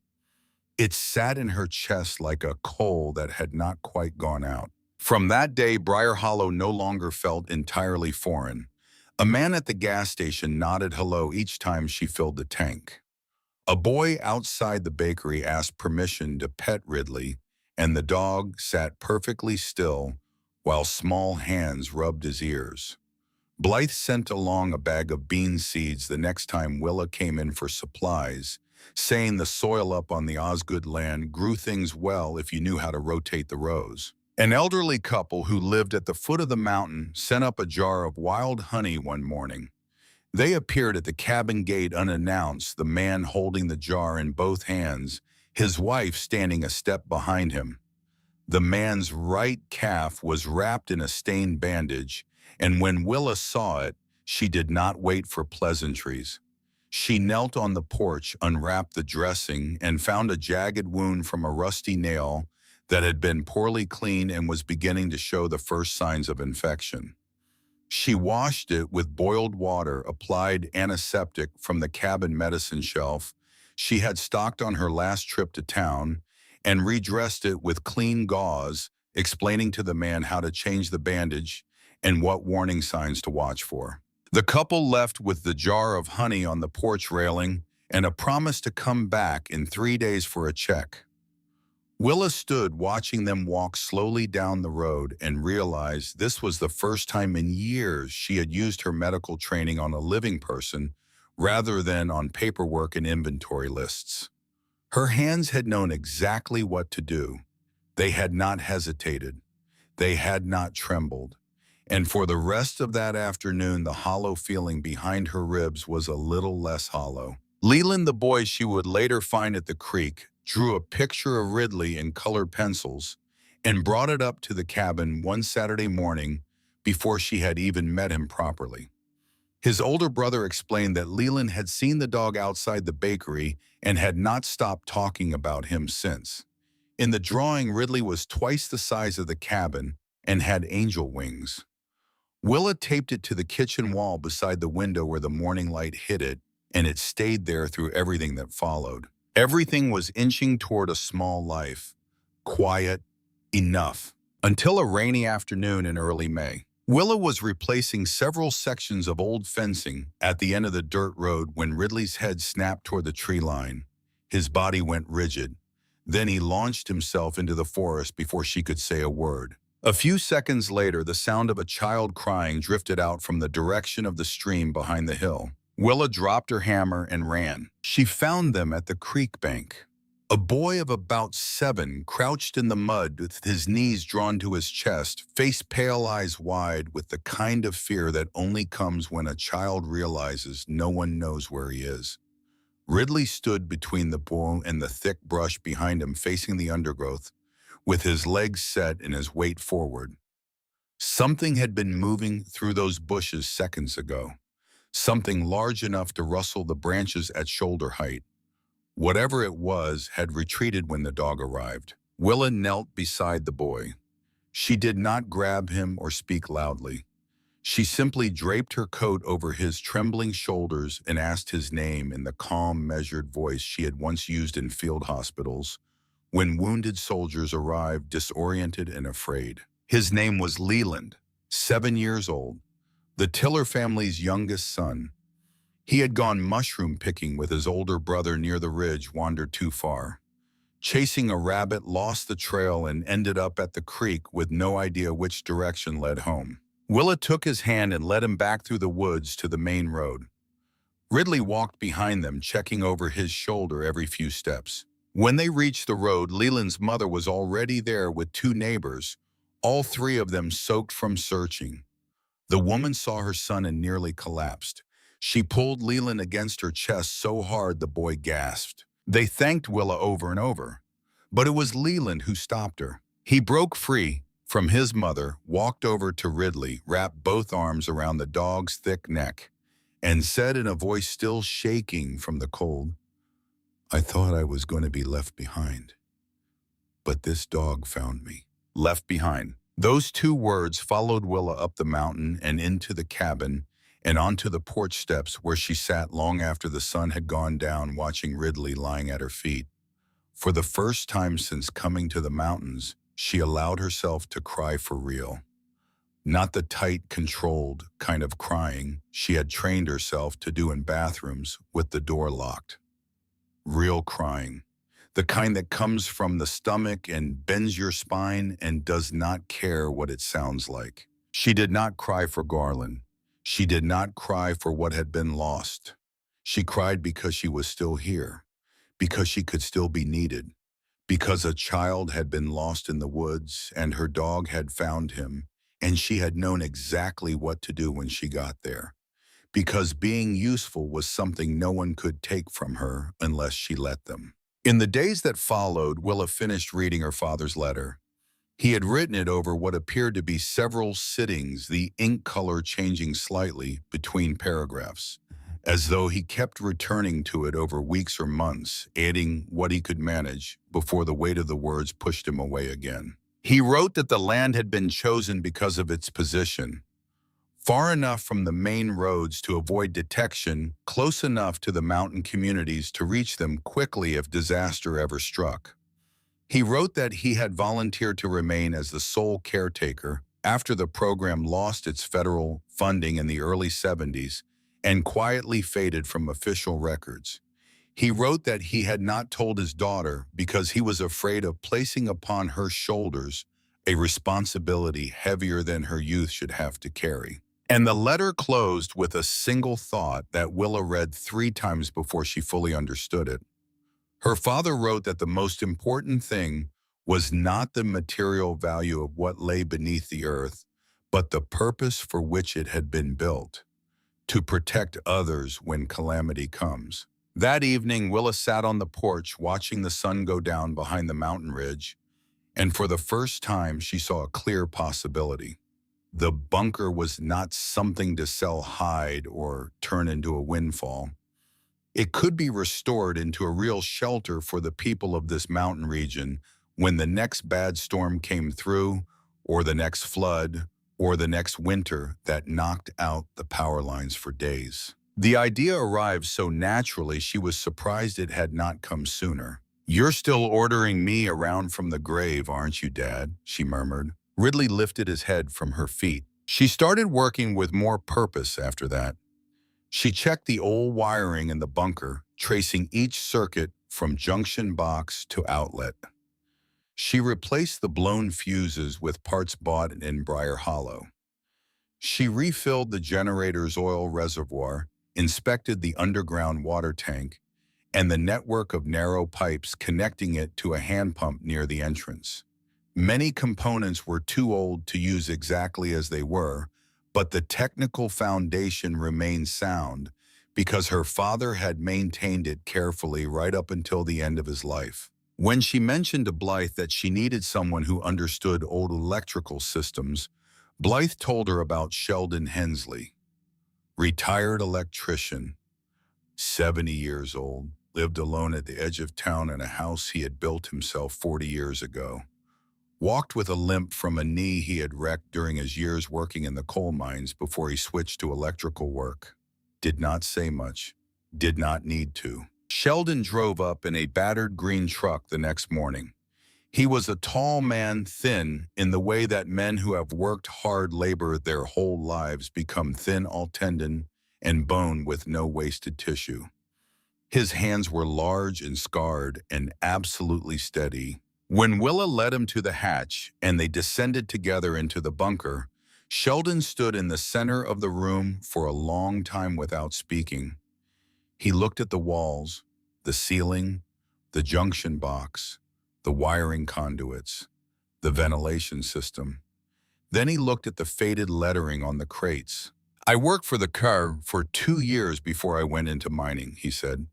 S1: It sat in her chest like a coal that had not quite gone out. From that day, Briar Hollow no longer felt entirely foreign. A man at the gas station nodded hello each time she filled the tank. A boy outside the bakery asked permission to pet Ridley, and the dog sat perfectly still while small hands rubbed his ears. Blythe sent along a bag of bean seeds the next time Willa came in for supplies, saying the soil up on the Osgood land grew things well if you knew how to rotate the rows. An elderly couple who lived at the foot of the mountain sent up a jar of wild honey one morning. They appeared at the cabin gate unannounced, the man holding the jar in both hands, his wife standing a step behind him. The man's right calf was wrapped in a stained bandage, and when Willa saw it, she did not wait for pleasantries. She knelt on the porch, unwrapped the dressing, and found a jagged wound from a rusty nail that had been poorly cleaned and was beginning to show the first signs of infection. She washed it with boiled water, applied antiseptic from the cabin medicine shelf she had stocked on her last trip to town, and redressed it with clean gauze, explaining to the man how to change the bandage and what warning signs to watch for. The couple left with the jar of honey on the porch railing and a promise to come back in 3 days for a check. Willa stood watching them walk slowly down the road and realized this was the first time in years she had used her medical training on a living person rather than on paperwork and inventory lists. Her hands had known exactly what to do. They had not hesitated. They had not trembled. And for the rest of that afternoon, the hollow feeling behind her ribs was a little less hollow. Leland, the boy she would later find at the creek, drew a picture of Ridley in colored pencils and brought it up to the cabin one Saturday morning before she had even met him properly. His older brother explained that Leland had seen the dog outside the bakery and had not stopped talking about him since. In the drawing, Ridley was twice the size of the cabin and had angel wings. Willa taped it to the kitchen wall beside the window where the morning light hit it, and it stayed there through everything that followed. Everything was inching toward a small life. Quiet, enough. Until a rainy afternoon in early May. Willa was replacing several sections of old fencing at the end of the dirt road when Ridley's head snapped toward the tree line. His body went rigid. Then he launched himself into the forest before she could say a word. A few seconds later, the sound of a child crying drifted out from the direction of the stream behind the hill. Willa dropped her hammer and ran. She found them at the creek bank. A boy of about 7 crouched in the mud with his knees drawn to his chest, face pale, eyes wide, with the kind of fear that only comes when a child realizes no one knows where he is. Ridley stood between the boy and the thick brush behind him, facing the undergrowth, with his legs set and his weight forward. Something had been moving through those bushes seconds ago, something large enough to rustle the branches at shoulder height. Whatever it was had retreated when the dog arrived. Willa knelt beside the boy. She did not grab him or speak loudly. She simply draped her coat over his trembling shoulders and asked his name in the calm, measured voice she had once used in field hospitals when wounded soldiers arrived disoriented and afraid. His name was Leland, 7 years old, the Tiller family's youngest son. He had gone mushroom picking with his older brother near the ridge, wandered too far. Chasing a rabbit, lost the trail and ended up at the creek with no idea which direction led home. Willa took his hand and led him back through the woods to the main road. Ridley walked behind them, checking over his shoulder every few steps. When they reached the road, Leland's mother was already there with 2 neighbors, all 3 of them soaked from searching. The woman saw her son and nearly collapsed. She pulled Leland against her chest so hard the boy gasped. They thanked Willa over and over, but it was Leland who stopped her. He broke free from his mother, walked over to Ridley, wrapped both arms around the dog's thick neck, and said in a voice still shaking from the cold, "I thought I was going to be left behind, but this dog found me." Left behind. Those 2 words followed Willa up the mountain and into the cabin and onto the porch steps where she sat long after the sun had gone down, watching Ridley lying at her feet. For the first time since coming to the mountains, she allowed herself to cry for real. Not the tight, controlled kind of crying she had trained herself to do in bathrooms with the door locked. Real crying. The kind that comes from the stomach and bends your spine and does not care what it sounds like. She did not cry for Garland. She did not cry for what had been lost. She cried because she was still here, because she could still be needed, because a child had been lost in the woods and her dog had found him, and she had known exactly what to do when she got there, because being useful was something no one could take from her unless she let them. In the days that followed, Willa finished reading her father's letter. He had written it over what appeared to be several sittings, the ink color changing slightly between paragraphs, as though he kept returning to it over weeks or months, adding what he could manage before the weight of the words pushed him away again. He wrote that the land had been chosen because of its position, far enough from the main roads to avoid detection, close enough to the mountain communities to reach them quickly if disaster ever struck. He wrote that he had volunteered to remain as the sole caretaker after the program lost its federal funding in the early 70s and quietly faded from official records. He wrote that he had not told his daughter because he was afraid of placing upon her shoulders a responsibility heavier than her youth should have to carry. And the letter closed with a single thought that Willa read 3 times before she fully understood it. Her father wrote that the most important thing was not the material value of what lay beneath the earth, but the purpose for which it had been built, to protect others when calamity comes. That evening, Willa sat on the porch watching the sun go down behind the mountain ridge, and for the first time she saw a clear possibility. The bunker was not something to sell hide or turn into a windfall. It could be restored into a real shelter for the people of this mountain region when the next bad storm came through, or the next flood, or the next winter that knocked out the power lines for days. The idea arrived so naturally she was surprised it had not come sooner. "You're still ordering me around from the grave, aren't you, Dad?" she murmured. Ridley lifted his head from her feet. She started working with more purpose after that. She checked the old wiring in the bunker, tracing each circuit from junction box to outlet. She replaced the blown fuses with parts bought in Briar Hollow. She refilled the generator's oil reservoir, inspected the underground water tank, and the network of narrow pipes connecting it to a hand pump near the entrance. Many components were too old to use exactly as they were, but the technical foundation remained sound because her father had maintained it carefully right up until the end of his life. When she mentioned to Blythe that she needed someone who understood old electrical systems, Blythe told her about Sheldon Hensley, retired electrician, 70 years old, lived alone at the edge of town in a house he had built himself 40 years ago. Walked with a limp from a knee he had wrecked during his years working in the coal mines before he switched to electrical work. Did not say much. Did not need to. Sheldon drove up in a battered green truck the next morning. He was a tall man, thin, in the way that men who have worked hard labor their whole lives become thin all tendon and bone with no wasted tissue. His hands were large and scarred and absolutely steady. When Willa led him to the hatch and they descended together into the bunker, Sheldon stood in the center of the room for a long time without speaking. He looked at the walls, the ceiling, the junction box, the wiring conduits, the ventilation system. Then he looked at the faded lettering on the crates. "I worked for the car for 2 years before I went into mining," he said.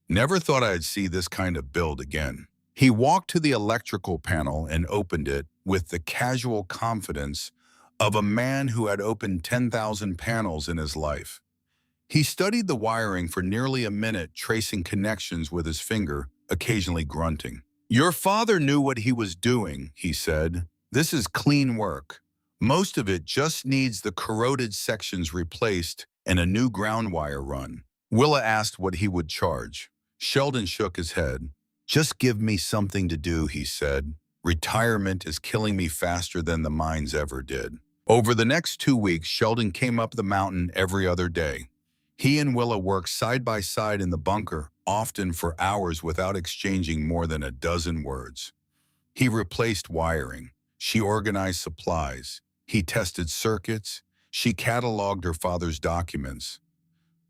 S1: "Never thought I'd see this kind of build again." He walked to the electrical panel and opened it with the casual confidence of a man who had opened 10,000 panels in his life. He studied the wiring for nearly a minute, tracing connections with his finger, occasionally grunting. "Your father knew what he was doing," he said. "This is clean work. Most of it just needs the corroded sections replaced and a new ground wire run." Willa asked what he would charge. Sheldon shook his head. "Just give me something to do," he said. "Retirement is killing me faster than the mines ever did." Over the next 2 weeks, Sheldon came up the mountain every other day. He and Willa worked side by side in the bunker, often for hours without exchanging more than a dozen words. He replaced wiring. She organized supplies. He tested circuits. She cataloged her father's documents.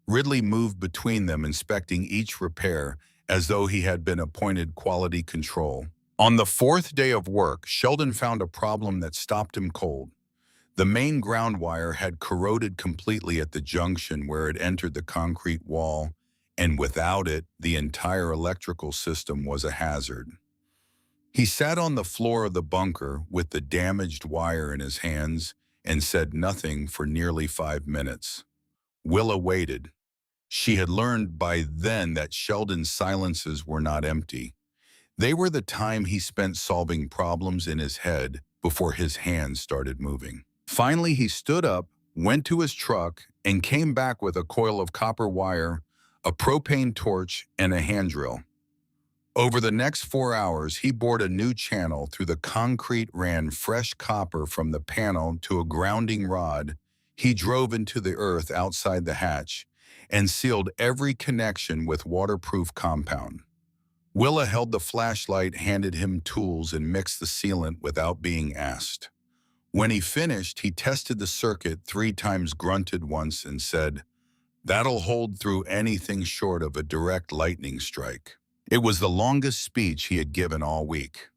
S1: Ridley moved between them, inspecting each repair as though he had been appointed quality control. On the 4th day of work, Sheldon found a problem that stopped him cold. The main ground wire had corroded completely at the junction where it entered the concrete wall, and without it, the entire electrical system was a hazard. He sat on the floor of the bunker with the damaged wire in his hands and said nothing for nearly 5 minutes. Willa waited. She had learned by then that Sheldon's silences were not empty. They were the time he spent solving problems in his head before his hands started moving. Finally, he stood up, went to his truck, and came back with a coil of copper wire, a propane torch, and a hand drill. Over the next 4 hours, he bored a new channel through the concrete, ran fresh copper from the panel to a grounding rod. He drove into the earth outside the hatch and sealed every connection with waterproof compound. Willa held the flashlight, handed him tools, and mixed the sealant without being asked. When he finished, he tested the circuit 3 times, grunted once, and said, "That'll hold through anything short of a direct lightning strike." It was the longest speech he had given all week.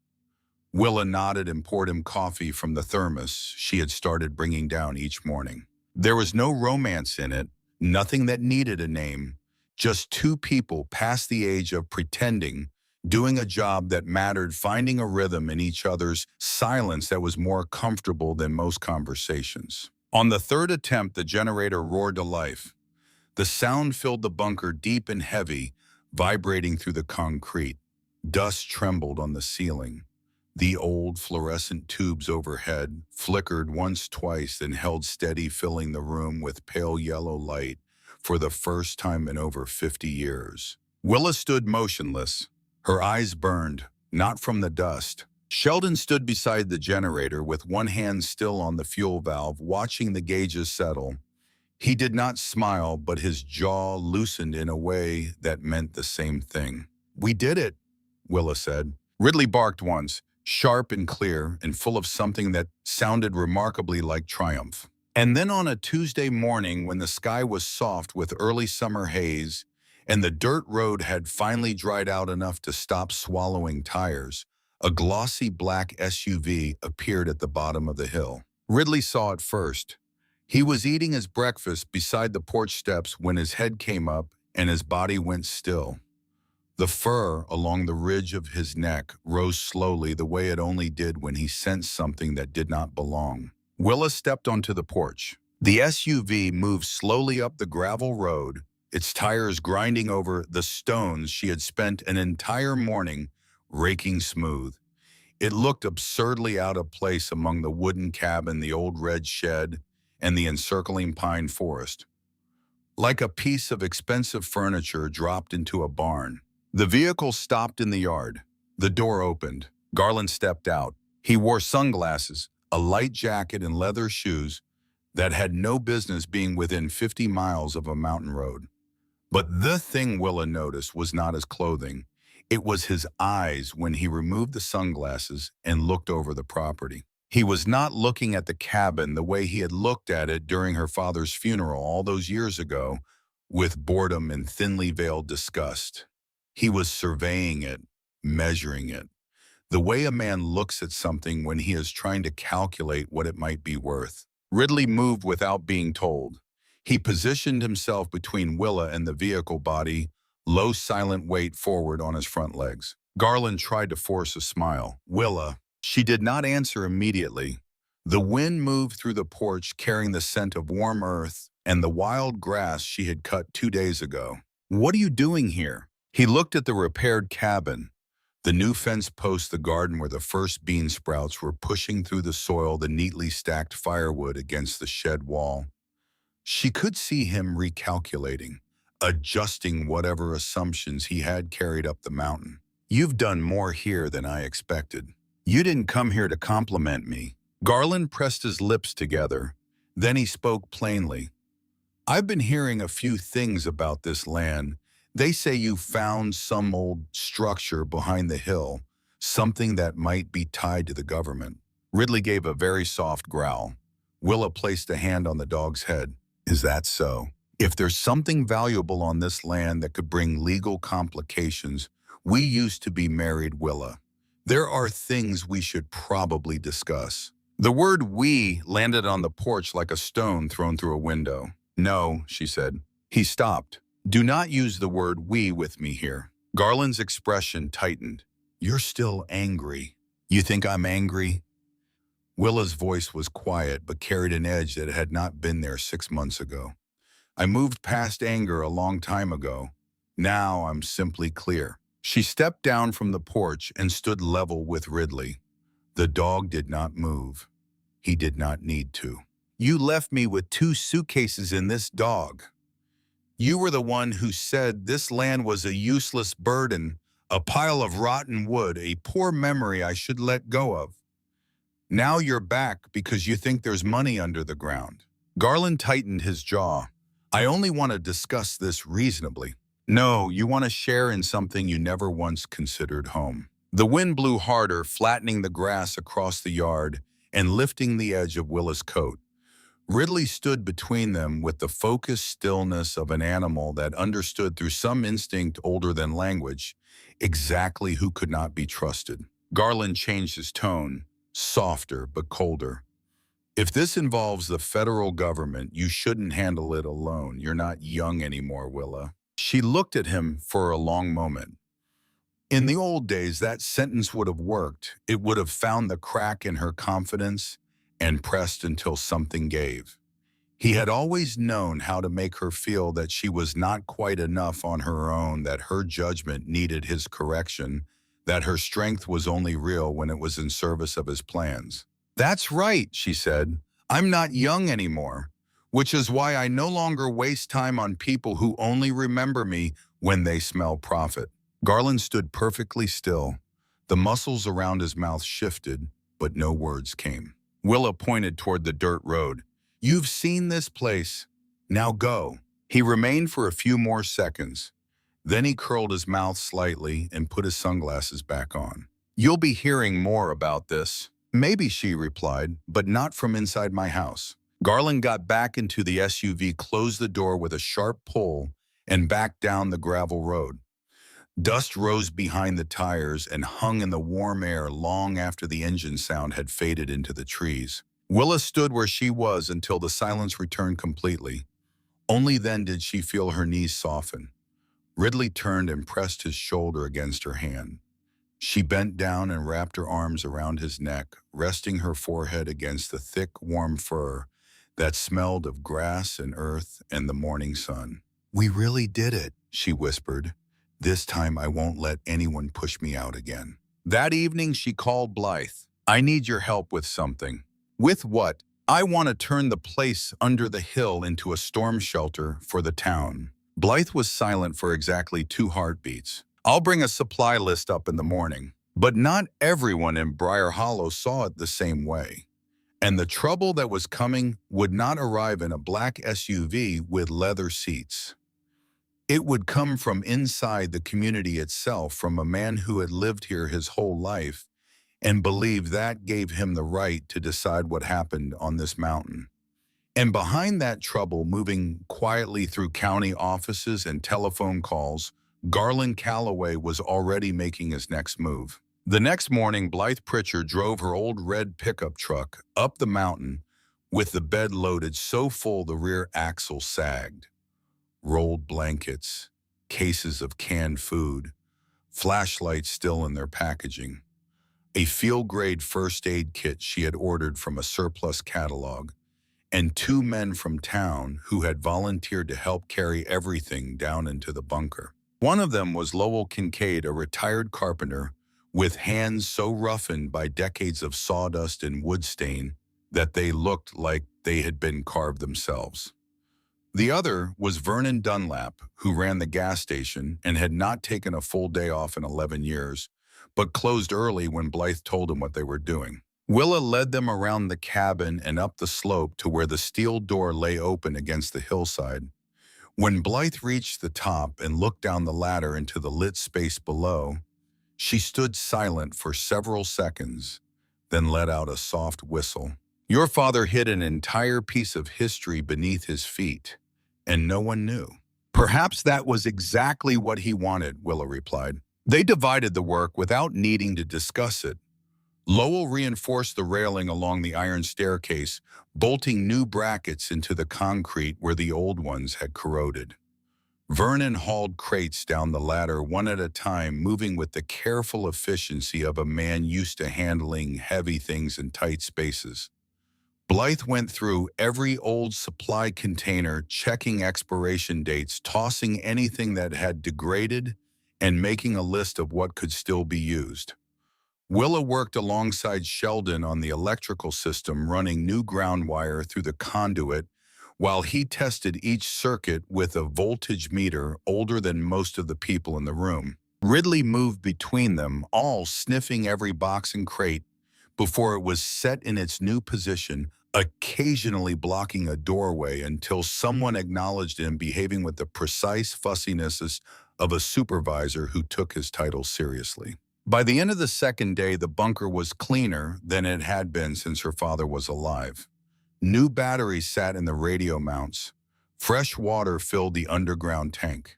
S1: Willa nodded and poured him coffee from the thermos she had started bringing down each morning. There was no romance in it, nothing that needed a name, just 2 people past the age of pretending, doing a job that mattered, finding a rhythm in each other's silence that was more comfortable than most conversations. On the 3rd attempt, the generator roared to life. The sound filled the bunker deep and heavy, vibrating through the concrete. Dust trembled on the ceiling. The old fluorescent tubes overhead flickered once, twice, then held steady, filling the room with pale yellow light for the first time in over 50 years. Willa stood motionless. Her eyes burned, not from the dust. Sheldon stood beside the generator with one hand still on the fuel valve, watching the gauges settle. He did not smile, but his jaw loosened in a way that meant the same thing. "We did it," Willa said. Ridley barked once, sharp and clear, and full of something that sounded remarkably like triumph. And then on a Tuesday morning, when the sky was soft with early summer haze, and the dirt road had finally dried out enough to stop swallowing tires, a glossy black SUV appeared at the bottom of the hill. Ridley saw it first. He was eating his breakfast beside the porch steps when his head came up and his body went still. The fur along the ridge of his neck rose slowly, the way it only did when he sensed something that did not belong. Willa stepped onto the porch. The SUV moved slowly up the gravel road, its tires grinding over the stones she had spent an entire morning raking smooth. It looked absurdly out of place among the wooden cabin, the old red shed, and the encircling pine forest. Like a piece of expensive furniture dropped into a barn. The vehicle stopped in the yard. The door opened. Garland stepped out. He wore sunglasses, a light jacket, and leather shoes that had no business being within 50 miles of a mountain road. But the thing Willa noticed was not his clothing. It was his eyes when he removed the sunglasses and looked over the property. He was not looking at the cabin the way he had looked at it during her father's funeral all those years ago, with boredom and thinly veiled disgust. He was surveying it, measuring it, the way a man looks at something when he is trying to calculate what it might be worth. Ridley moved without being told. He positioned himself between Willa and the vehicle body, low silent weight forward on his front legs. Garland tried to force a smile. "Willa." She did not answer immediately. The wind moved through the porch, carrying the scent of warm earth and the wild grass she had cut 2 days ago. "What are you doing here?" He looked at the repaired cabin, the new fence post, the garden where the first bean sprouts were pushing through the soil, the neatly stacked firewood against the shed wall. She could see him recalculating, adjusting whatever assumptions he had carried up the mountain. "You've done more here than I expected. You didn't come here to compliment me." Garland pressed his lips together. Then he spoke plainly. "I've been hearing a few things about this land. They say you found some old structure behind the hill, something that might be tied to the government." Ridley gave a very soft growl. Willa placed a hand on the dog's head. "Is that so? If there's something valuable on this land that could bring legal complications, we used to be married, Willa. There are things we should probably discuss." The word "we" landed on the porch like a stone thrown through a window. "No," she said. He stopped. "Do not use the word "we" with me here." Garland's expression tightened. "You're still angry." "You think I'm angry?" Willa's voice was quiet but carried an edge that had not been there 6 months ago. "I moved past anger a long time ago. Now I'm simply clear." She stepped down from the porch and stood level with Ridley. The dog did not move. He did not need to. "You left me with 2 suitcases in this dog. You were the one who said this land was a useless burden, a pile of rotten wood, a poor memory I should let go of. Now you're back because you think there's money under the ground." Garland tightened his jaw. "I only want to discuss this reasonably." "No, you want to share in something you never once considered home." The wind blew harder, flattening the grass across the yard and lifting the edge of Willa's coat. Ridley stood between them with the focused stillness of an animal that understood through some instinct older than language exactly who could not be trusted. Garland changed his tone, softer but colder. "If this involves the federal government, you shouldn't handle it alone. You're not young anymore, Willa." She looked at him for a long moment. In the old days, that sentence would have worked. It would have found the crack in her confidence and pressed until something gave. He had always known how to make her feel that she was not quite enough on her own, that her judgment needed his correction, that her strength was only real when it was in service of his plans. "That's right," she said. "I'm not young anymore, which is why I no longer waste time on people who only remember me when they smell profit." Garland stood perfectly still. The muscles around his mouth shifted, but no words came. Willa pointed toward the dirt road. "You've seen this place. Now go." He remained for a few more seconds. Then he curled his mouth slightly and put his sunglasses back on. "You'll be hearing more about this." "Maybe," she replied, "but not from inside my house." Garland got back into the SUV, closed the door with a sharp pull, and backed down the gravel road. Dust rose behind the tires and hung in the warm air long after the engine sound had faded into the trees. Willa stood where she was until the silence returned completely. Only then did she feel her knees soften. Ridley turned and pressed his shoulder against her hand. She bent down and wrapped her arms around his neck, resting her forehead against the thick, warm fur that smelled of grass and earth and the morning sun. "We really did it," she whispered. "This time I won't let anyone push me out again." That evening she called Blythe. "I need your help with something." "With what?" "I want to turn the place under the hill into a storm shelter for the town." Blythe was silent for exactly 2 heartbeats. "I'll bring a supply list up in the morning." But not everyone in Briar Hollow saw it the same way. And the trouble that was coming would not arrive in a black SUV with leather seats. It would come from inside the community itself, from a man who had lived here his whole life and believed that gave him the right to decide what happened on this mountain. And behind that trouble, moving quietly through county offices and telephone calls, Garland Calloway was already making his next move. The next morning, Blythe Pritchard drove her old red pickup truck up the mountain with the bed loaded so full the rear axle sagged. Rolled blankets, cases of canned food, flashlights still in their packaging, a field-grade first aid kit she had ordered from a surplus catalog, and 2 men from town who had volunteered to help carry everything down into the bunker. One of them was Lowell Kincaid, a retired carpenter with hands so roughened by decades of sawdust and wood stain that they looked like they had been carved themselves. The other was Vernon Dunlap, who ran the gas station and had not taken a full day off in 11 years, but closed early when Blythe told him what they were doing. Willa led them around the cabin and up the slope to where the steel door lay open against the hillside. When Blythe reached the top and looked down the ladder into the lit space below, she stood silent for several seconds, then let out a soft whistle. "Your father hid an entire piece of history beneath his feet, and no one knew." "Perhaps that was exactly what he wanted," Willa replied. They divided the work without needing to discuss it. Lowell reinforced the railing along the iron staircase, bolting new brackets into the concrete where the old ones had corroded. Vernon hauled crates down the ladder one at a time, moving with the careful efficiency of a man used to handling heavy things in tight spaces. Blythe went through every old supply container, checking expiration dates, tossing anything that had degraded, and making a list of what could still be used. Willa worked alongside Sheldon on the electrical system, running new ground wire through the conduit while he tested each circuit with a voltage meter older than most of the people in the room. Ridley moved between them, all sniffing every box and crate before it was set in its new position, occasionally blocking a doorway until someone acknowledged him, behaving with the precise fussiness of a supervisor who took his title seriously. By the end of the second day, the bunker was cleaner than it had been since her father was alive. New batteries sat in the radio mounts. Fresh water filled the underground tank.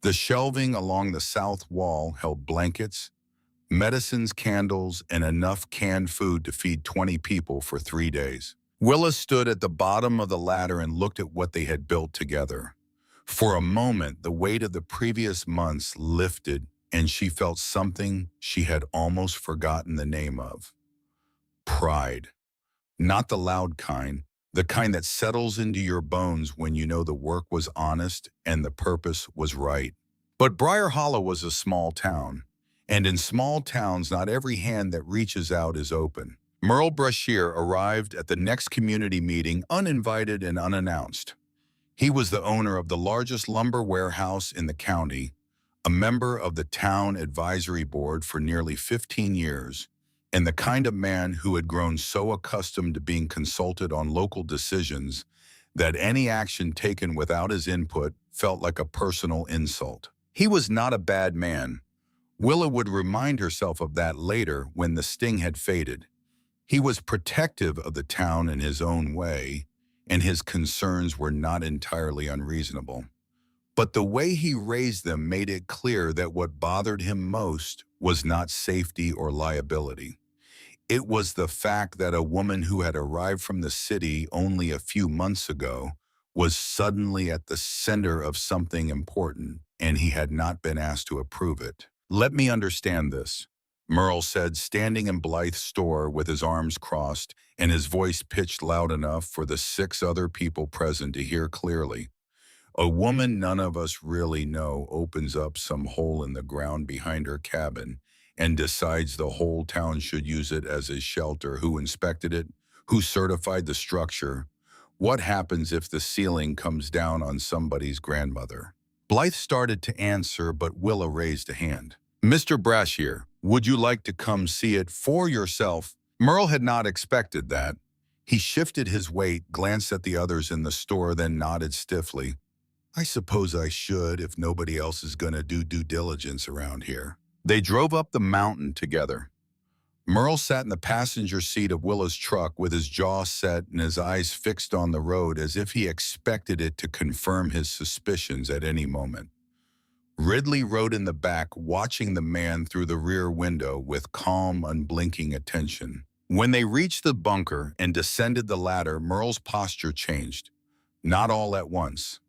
S1: The shelving along the south wall held blankets, medicines, candles, and enough canned food to feed 20 people for 3 days. Willa stood at the bottom of the ladder and looked at what they had built together. For a moment, the weight of the previous months lifted, and she felt something she had almost forgotten the name of. Pride. Not the loud kind, the kind that settles into your bones when you know the work was honest and the purpose was right. But Briar Hollow was a small town. And in small towns, not every hand that reaches out is open. Merle Brashear arrived at the next community meeting uninvited and unannounced. He was the owner of the largest lumber warehouse in the county, a member of the town advisory board for nearly 15 years, and the kind of man who had grown so accustomed to being consulted on local decisions that any action taken without his input felt like a personal insult. He was not a bad man. Willa would remind herself of that later when the sting had faded. He was protective of the town in his own way, and his concerns were not entirely unreasonable. But the way he raised them made it clear that what bothered him most was not safety or liability. It was the fact that a woman who had arrived from the city only a few months ago was suddenly at the center of something important, and he had not been asked to approve it. "Let me understand this," Merle said, standing in Blythe's store with his arms crossed and his voice pitched loud enough for the 6 other people present to hear clearly. "A woman none of us really know opens up some hole in the ground behind her cabin and decides the whole town should use it as a shelter. Who inspected it? Who certified the structure? What happens if the ceiling comes down on somebody's grandmother?" Blythe started to answer, but Willa raised a hand. "Mr. Brashear, would you like to come see it for yourself?" Merle had not expected that. He shifted his weight, glanced at the others in the store, then nodded stiffly. "I suppose I should if nobody else is going to do due diligence around here." They drove up the mountain together. Merle sat in the passenger seat of Willa's truck with his jaw set and his eyes fixed on the road as if he expected it to confirm his suspicions at any moment. Ridley rode in the back, watching the man through the rear window with calm, unblinking attention. When they reached the bunker and descended the ladder, Merle's posture changed. Not all at once.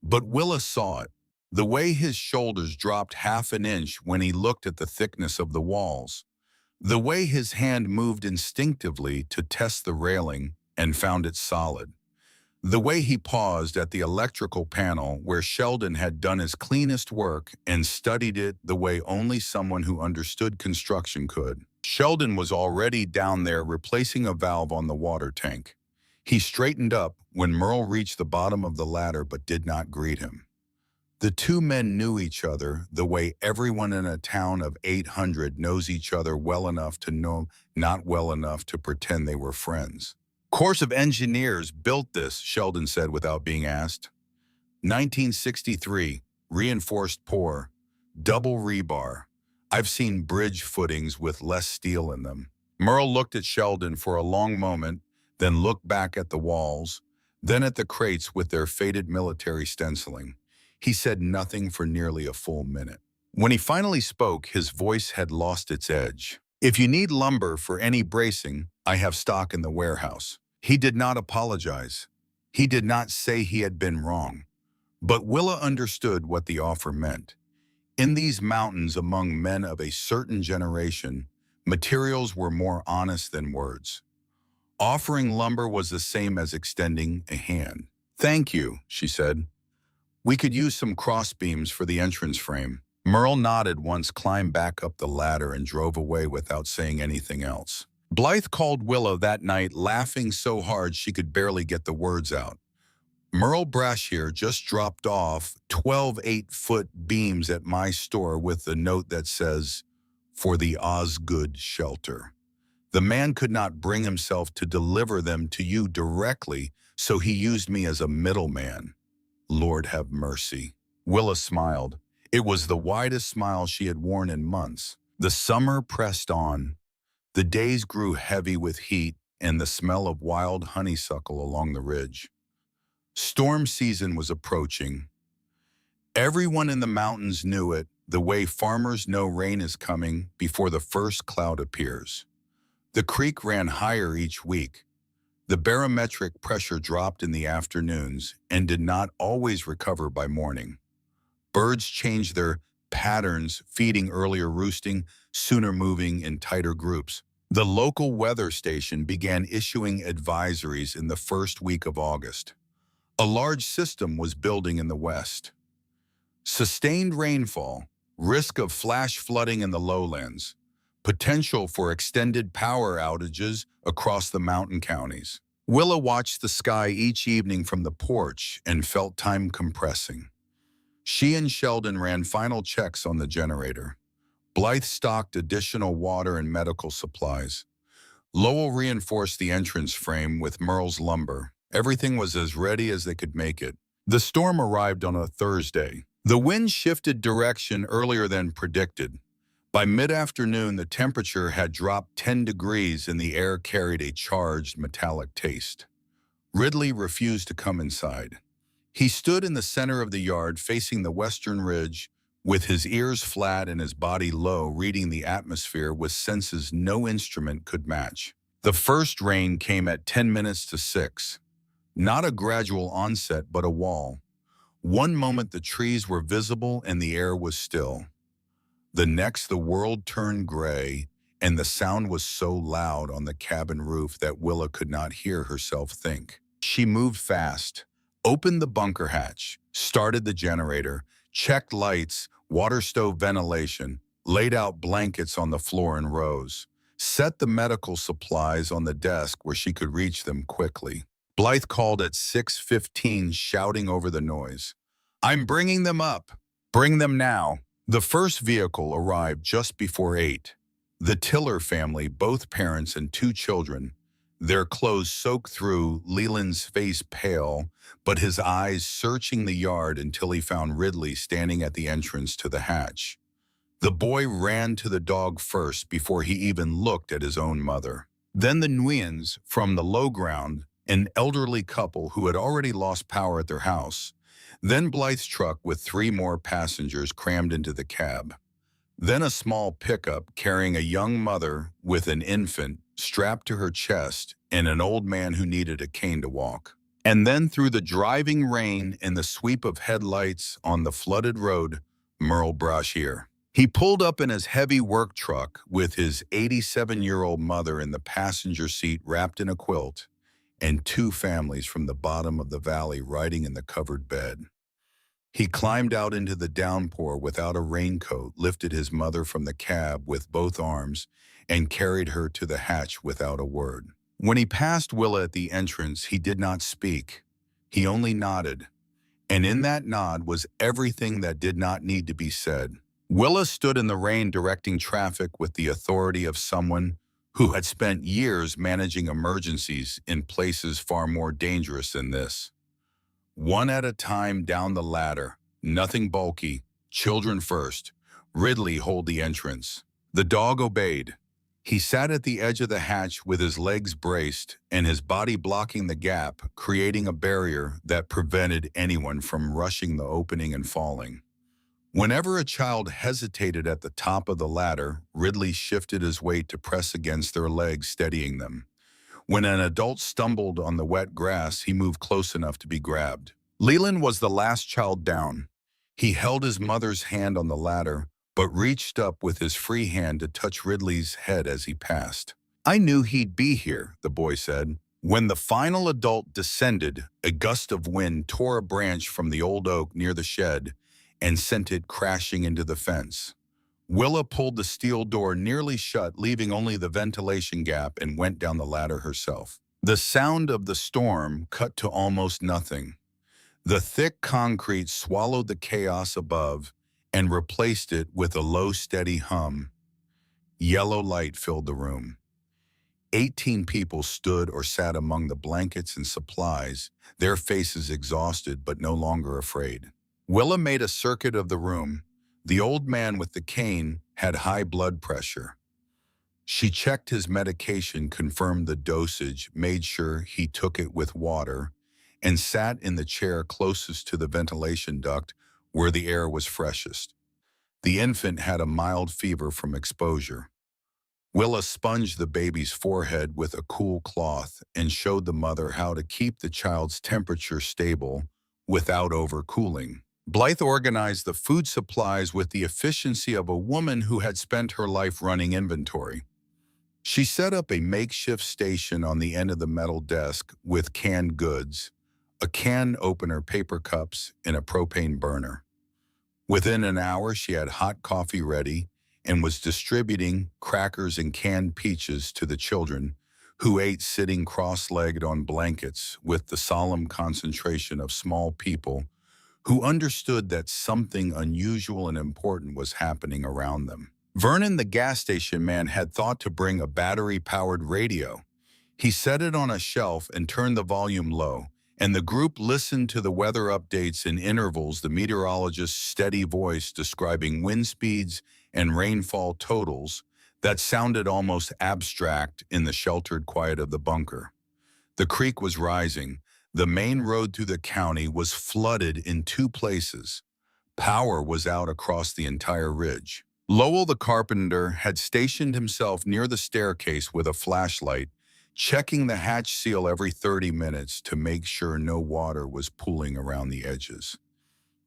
S1: But Willa saw it. The way his shoulders dropped half an inch when he looked at the thickness of the walls. The way his hand moved instinctively to test the railing and found it solid. The way he paused at the electrical panel where Sheldon had done his cleanest work and studied it the way only someone who understood construction could. Sheldon was already down there replacing a valve on the water tank. He straightened up when Merle reached the bottom of the ladder but did not greet him. The 2 men knew each other the way everyone in a town of 800 knows each other well enough to know not well enough to pretend they were friends. "Corps of Engineers built this," Sheldon said without being asked. 1963, reinforced pour, double rebar. I've seen bridge footings with less steel in them." Merle looked at Sheldon for a long moment, then looked back at the walls, then at the crates with their faded military stenciling. He said nothing for nearly a full minute. When he finally spoke, his voice had lost its edge. "If you need lumber for any bracing, I have stock in the warehouse." He did not apologize. He did not say he had been wrong. But Willa understood what the offer meant. In these mountains among men of a certain generation, materials were more honest than words. Offering lumber was the same as extending a hand. "Thank you," she said. "We could use some crossbeams for the entrance frame." Merle nodded once, climbed back up the ladder, and drove away without saying anything else. Blythe called Willa that night, laughing so hard she could barely get the words out. "Merle Brashear just dropped off 12 8-foot beams at my store with a note that says, 'For the Osgood Shelter.' The man could not bring himself to deliver them to you directly, so he used me as a middleman. Lord have mercy." Willa smiled. It was the widest smile she had worn in months. The summer pressed on. The days grew heavy with heat and the smell of wild honeysuckle along the ridge. Storm season was approaching. Everyone in the mountains knew it, the way farmers know rain is coming before the first cloud appears. The creek ran higher each week. The barometric pressure dropped in the afternoons and did not always recover by morning. Birds changed their patterns, feeding earlier, roosting, sooner, moving in tighter groups. The local weather station began issuing advisories in the first week of August. A large system was building in the west. Sustained rainfall, risk of flash flooding in the lowlands, potential for extended power outages across the mountain counties. Willa watched the sky each evening from the porch and felt time compressing. She and Sheldon ran final checks on the generator. Blythe stocked additional water and medical supplies. Lowell reinforced the entrance frame with Merle's lumber. Everything was as ready as they could make it. The storm arrived on a Thursday. The wind shifted direction earlier than predicted. By mid-afternoon, the temperature had dropped 10 degrees and the air carried a charged, metallic taste. Ridley refused to come inside. He stood in the center of the yard facing the western ridge, with his ears flat and his body low, reading the atmosphere with senses no instrument could match. The first rain came at 10 minutes to 6. Not a gradual onset, but a wall. One moment the trees were visible and the air was still. The next the world turned gray, and the sound was so loud on the cabin roof that Willa could not hear herself think. She moved fast, opened the bunker hatch, started the generator, checked lights, water stove ventilation, laid out blankets on the floor in rows, set the medical supplies on the desk where she could reach them quickly. Blythe called at 6:15, shouting over the noise. "I'm bringing them up. Bring them now." The first vehicle arrived just before 8. The Tiller family, both parents and 2 children, their clothes soaked through, Leland's face pale, but his eyes searching the yard until he found Ridley standing at the entrance to the hatch. The boy ran to the dog first before he even looked at his own mother. Then the Nguyens from the low ground, an elderly couple who had already lost power at their house. Then Blythe's truck with 3 more passengers crammed into the cab. Then a small pickup carrying a young mother with an infant strapped to her chest and an old man who needed a cane to walk. And then through the driving rain and the sweep of headlights on the flooded road, Merle Brashear. He pulled up in his heavy work truck with his 87-year-old mother in the passenger seat wrapped in a quilt, and 2 families from the bottom of the valley riding in the covered bed. He climbed out into the downpour without a raincoat, lifted his mother from the cab with both arms, and carried her to the hatch without a word. When he passed Willa at the entrance, he did not speak. He only nodded. And in that nod was everything that did not need to be said. Willa stood in the rain directing traffic with the authority of someone who had spent years managing emergencies in places far more dangerous than this. One at a time down the ladder, nothing bulky, children first. Ridley hold the entrance. The dog obeyed. He sat at the edge of the hatch with his legs braced and his body blocking the gap, creating a barrier that prevented anyone from rushing the opening and falling. Whenever a child hesitated at the top of the ladder, Ridley shifted his weight to press against their legs, steadying them. When an adult stumbled on the wet grass, he moved close enough to be grabbed. Leland was the last child down. He held his mother's hand on the ladder, but reached up with his free hand to touch Ridley's head as he passed. "I knew he'd be here," the boy said. When the final adult descended, a gust of wind tore a branch from the old oak near the shed and sent it crashing into the fence. Willa pulled the steel door nearly shut, leaving only the ventilation gap, and went down the ladder herself. The sound of the storm cut to almost nothing. The thick concrete swallowed the chaos above and replaced it with a low, steady hum. Yellow light filled the room. 18 people stood or sat among the blankets and supplies, their faces exhausted but no longer afraid. Willa made a circuit of the room. The old man with the cane had high blood pressure. She checked his medication, confirmed the dosage, made sure he took it with water, and sat in the chair closest to the ventilation duct where the air was freshest. The infant had a mild fever from exposure. Willa sponged the baby's forehead with a cool cloth and showed the mother how to keep the child's temperature stable without overcooling. Blythe organized the food supplies with the efficiency of a woman who had spent her life running inventory. She set up a makeshift station on the end of the metal desk with canned goods, a can opener, paper cups, and a propane burner. Within an hour, she had hot coffee ready and was distributing crackers and canned peaches to the children, who ate sitting cross-legged on blankets with the solemn concentration of small people who understood that something unusual and important was happening around them. Vernon, the gas station man, had thought to bring a battery-powered radio. He set it on a shelf and turned the volume low, and the group listened to the weather updates in intervals, the meteorologist's steady voice describing wind speeds and rainfall totals that sounded almost abstract in the sheltered quiet of the bunker. The creek was rising. The main road through the county was flooded in two places. Power was out across the entire ridge. Lowell the carpenter had stationed himself near the staircase with a flashlight, checking the hatch seal every 30 minutes to make sure no water was pooling around the edges.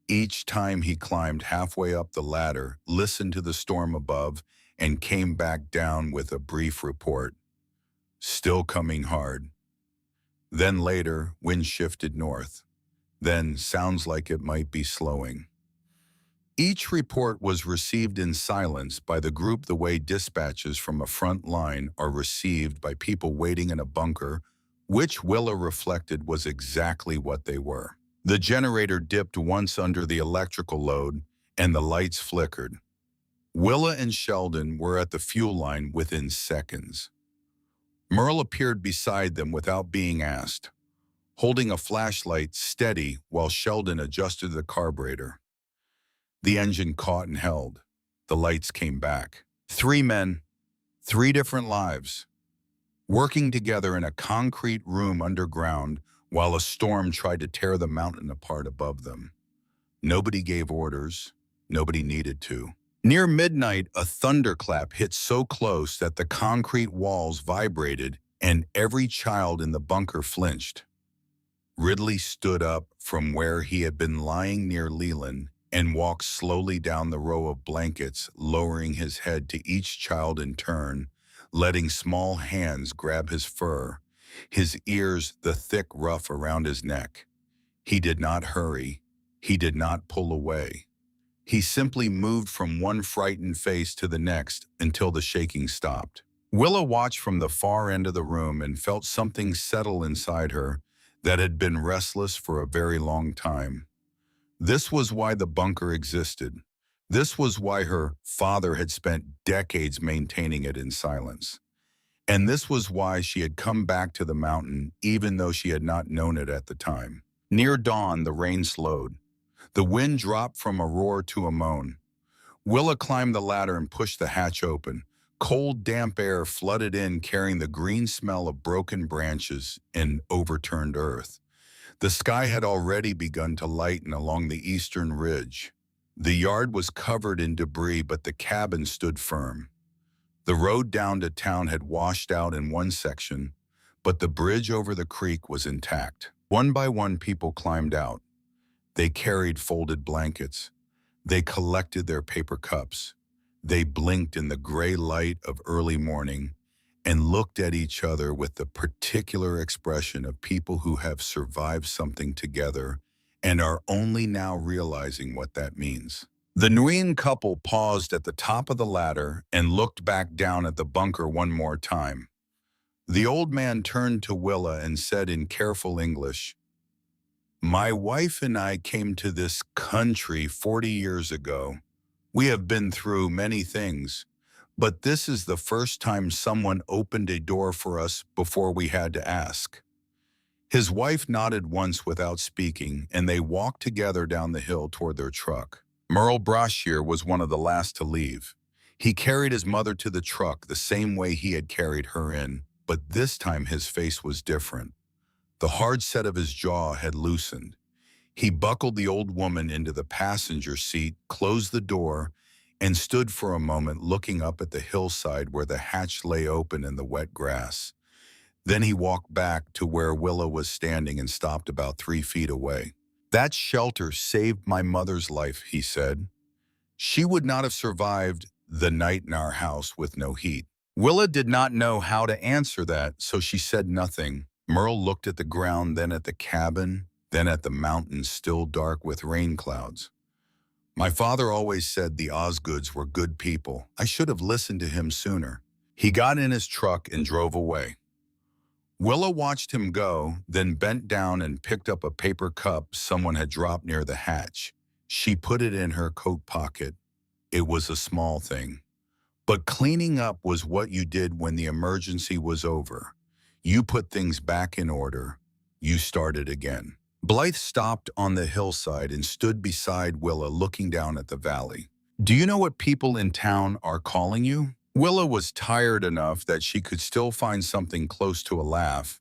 S1: Each time he climbed halfway up the ladder, listened to the storm above, and came back down with a brief report. Still coming hard. Then later, wind shifted north. Then sounds like it might be slowing. Each report was received in silence by the group the way dispatches from a front line are received by people waiting in a bunker, which Willa reflected was exactly what they were. The generator dipped once under the electrical load, and the lights flickered. Willa and Sheldon were at the fuel line within seconds. Merle appeared beside them without being asked, holding a flashlight steady while Sheldon adjusted the carburetor. The engine caught and held. The lights came back. 3 men, 3 different lives, working together in a concrete room underground while a storm tried to tear the mountain apart above them. Nobody gave orders. Nobody needed to. Near midnight, a thunderclap hit so close that the concrete walls vibrated and every child in the bunker flinched. Ridley stood up from where he had been lying near Leland and walked slowly down the row of blankets, lowering his head to each child in turn, letting small hands grab his fur, his ears the thick ruff around his neck. He did not hurry. He did not pull away. He simply moved from one frightened face to the next until the shaking stopped. Willa watched from the far end of the room and felt something settle inside her that had been restless for a very long time. This was why the bunker existed. This was why her father had spent decades maintaining it in silence. And this was why she had come back to the mountain even though she had not known it at the time. Near dawn, the rain slowed. The wind dropped from a roar to a moan. Willa climbed the ladder and pushed the hatch open. Cold, damp air flooded in, carrying the green smell of broken branches and overturned earth. The sky had already begun to lighten along the eastern ridge. The yard was covered in debris, but the cabin stood firm. The road down to town had washed out in one section, but the bridge over the creek was intact. One by one, people climbed out. They carried folded blankets. They collected their paper cups. They blinked in the gray light of early morning and looked at each other with the particular expression of people who have survived something together and are only now realizing what that means. The Nguyen couple paused at the top of the ladder and looked back down at the bunker one more time. The old man turned to Willa and said in careful English, "My wife and I came to this country 40 years ago. We have been through many things, but this is the first time someone opened a door for us before we had to ask." His wife nodded once without speaking, and they walked together down the hill toward their truck. Merle Brashear was one of the last to leave. He carried his mother to the truck the same way he had carried her in, but this time his face was different. The hard set of his jaw had loosened. He buckled the old woman into the passenger seat, closed the door, and stood for a moment looking up at the hillside where the hatch lay open in the wet grass. Then he walked back to where Willa was standing and stopped about 3 feet away. "That shelter saved my mother's life," he said. "She would not have survived the night in our house with no heat." Willa did not know how to answer that, so she said nothing. Merle looked at the ground, then at the cabin, then at the mountains still dark with rain clouds. My father always said the Osgoods were good people. I should have listened to him sooner. He got in his truck and drove away. Willa watched him go, then bent down and picked up a paper cup someone had dropped near the hatch. She put it in her coat pocket. It was a small thing. But cleaning up was what you did when the emergency was over. You put things back in order. You started again. Blythe stopped on the hillside and stood beside Willa, looking down at the valley. Do you know what people in town are calling you? Willa was tired enough that she could still find something close to a laugh.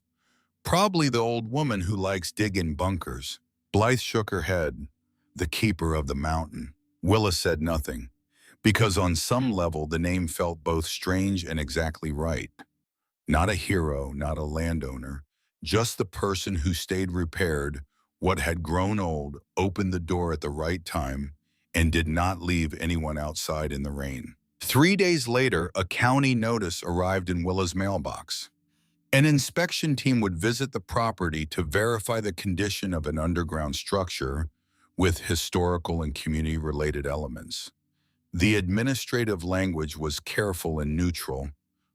S1: Probably the old woman who likes digging bunkers. Blythe shook her head. The keeper of the mountain. Willa said nothing, because on some level the name felt both strange and exactly right. Not a hero, not a landowner, just the person who stayed repaired, what had grown old, opened the door at the right time, and did not leave anyone outside in the rain. 3 days later, a county notice arrived in Willa's mailbox. An inspection team would visit the property to verify the condition of an underground structure with historical and community-related elements. The administrative language was careful and neutral,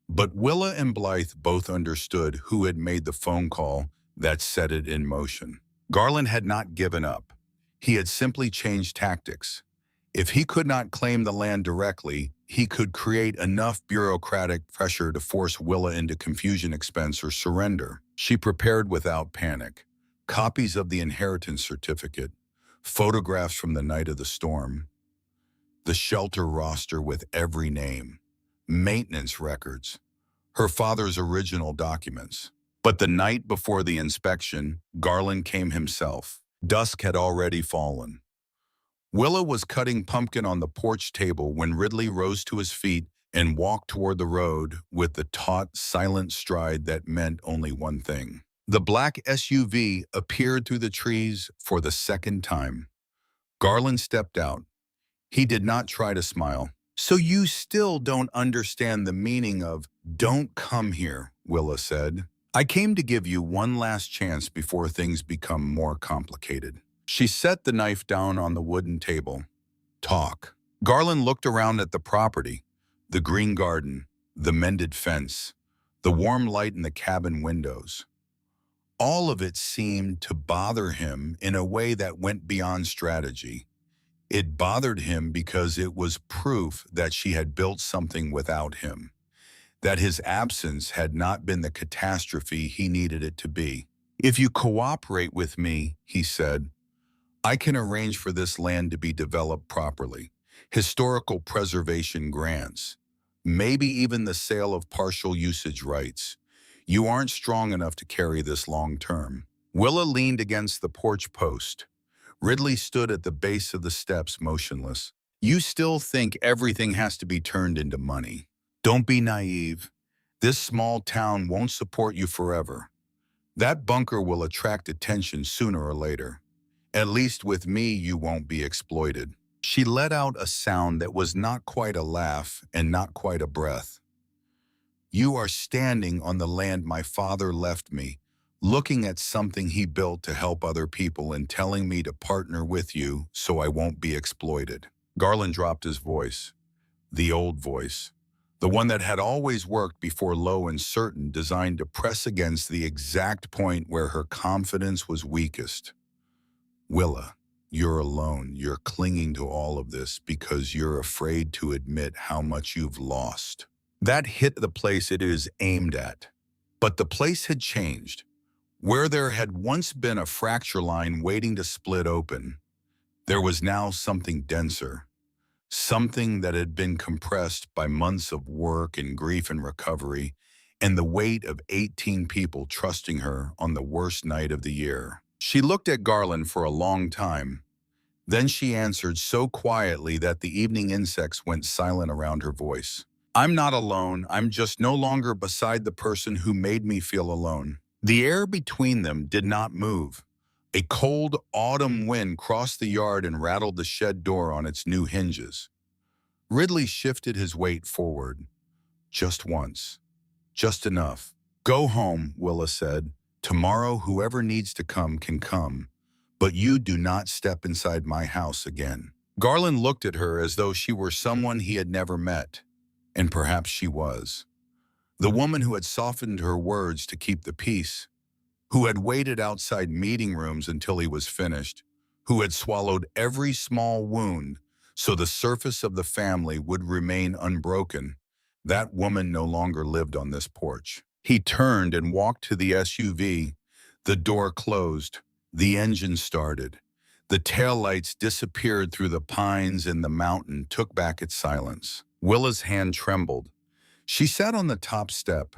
S1: but Willa and Blythe both understood who had made the phone call that set it in motion. Garland had not given up. He had simply changed tactics. If he could not claim the land directly, he could create enough bureaucratic pressure to force Willa into confusion, expense, or surrender. She prepared without panic. Copies of the inheritance certificate, photographs from the night of the storm, the shelter roster with every name, maintenance records, her father's original documents. But the night before the inspection, Garland came himself. Dusk had already fallen. Willa was cutting pumpkin on the porch table when Ridley rose to his feet and walked toward the road with the taut, silent stride that meant only one thing. The black SUV appeared through the trees for the second time. Garland stepped out. He did not try to smile. So you still don't understand the meaning of "don't come here," Willa said. I came to give you one last chance before things become more complicated. She set the knife down on the wooden table. Talk. Garland looked around at the property, the green garden, the mended fence, the warm light in the cabin windows. All of it seemed to bother him in a way that went beyond strategy. It bothered him because it was proof that she had built something without him, that his absence had not been the catastrophe he needed it to be. If you cooperate with me, he said, I can arrange for this land to be developed properly. Historical preservation grants, maybe even the sale of partial usage rights. You aren't strong enough to carry this long term. Willa leaned against the porch post. Ridley stood at the base of the steps, motionless. You still think everything has to be turned into money. Don't be naive. This small town won't support you forever. That bunker will attract attention sooner or later. At least with me, you won't be exploited. She let out a sound that was not quite a laugh and not quite a breath. You are standing on the land my father left me, looking at something he built to help other people and telling me to partner with you so I won't be exploited. Garland dropped his voice, the old voice, the one that had always worked before, low and certain, designed to press against the exact point where her confidence was weakest. Willa, you're alone. You're clinging to all of this because you're afraid to admit how much you've lost. That hit the place it is aimed at. But the place had changed. Where there had once been a fracture line waiting to split open, there was now something denser, something that had been compressed by months of work and grief and recovery, and the weight of 18 people trusting her on the worst night of the year. She looked at Garland for a long time. Then she answered so quietly that the evening insects went silent around her voice. I'm not alone. I'm just no longer beside the person who made me feel alone. The air between them did not move. A cold autumn wind crossed the yard and rattled the shed door on its new hinges. Ridley shifted his weight forward. Just once. Just enough. Go home, Willa said. Tomorrow, whoever needs to come can come, but you do not step inside my house again. Garland looked at her as though she were someone he had never met, and perhaps she was. The woman who had softened her words to keep the peace, who had waited outside meeting rooms until he was finished, who had swallowed every small wound so the surface of the family would remain unbroken. That woman no longer lived on this porch. He turned and walked to the SUV. The door closed. The engine started. The taillights disappeared through the pines and the mountain took back its silence. Willa's hand trembled. She sat on the top step.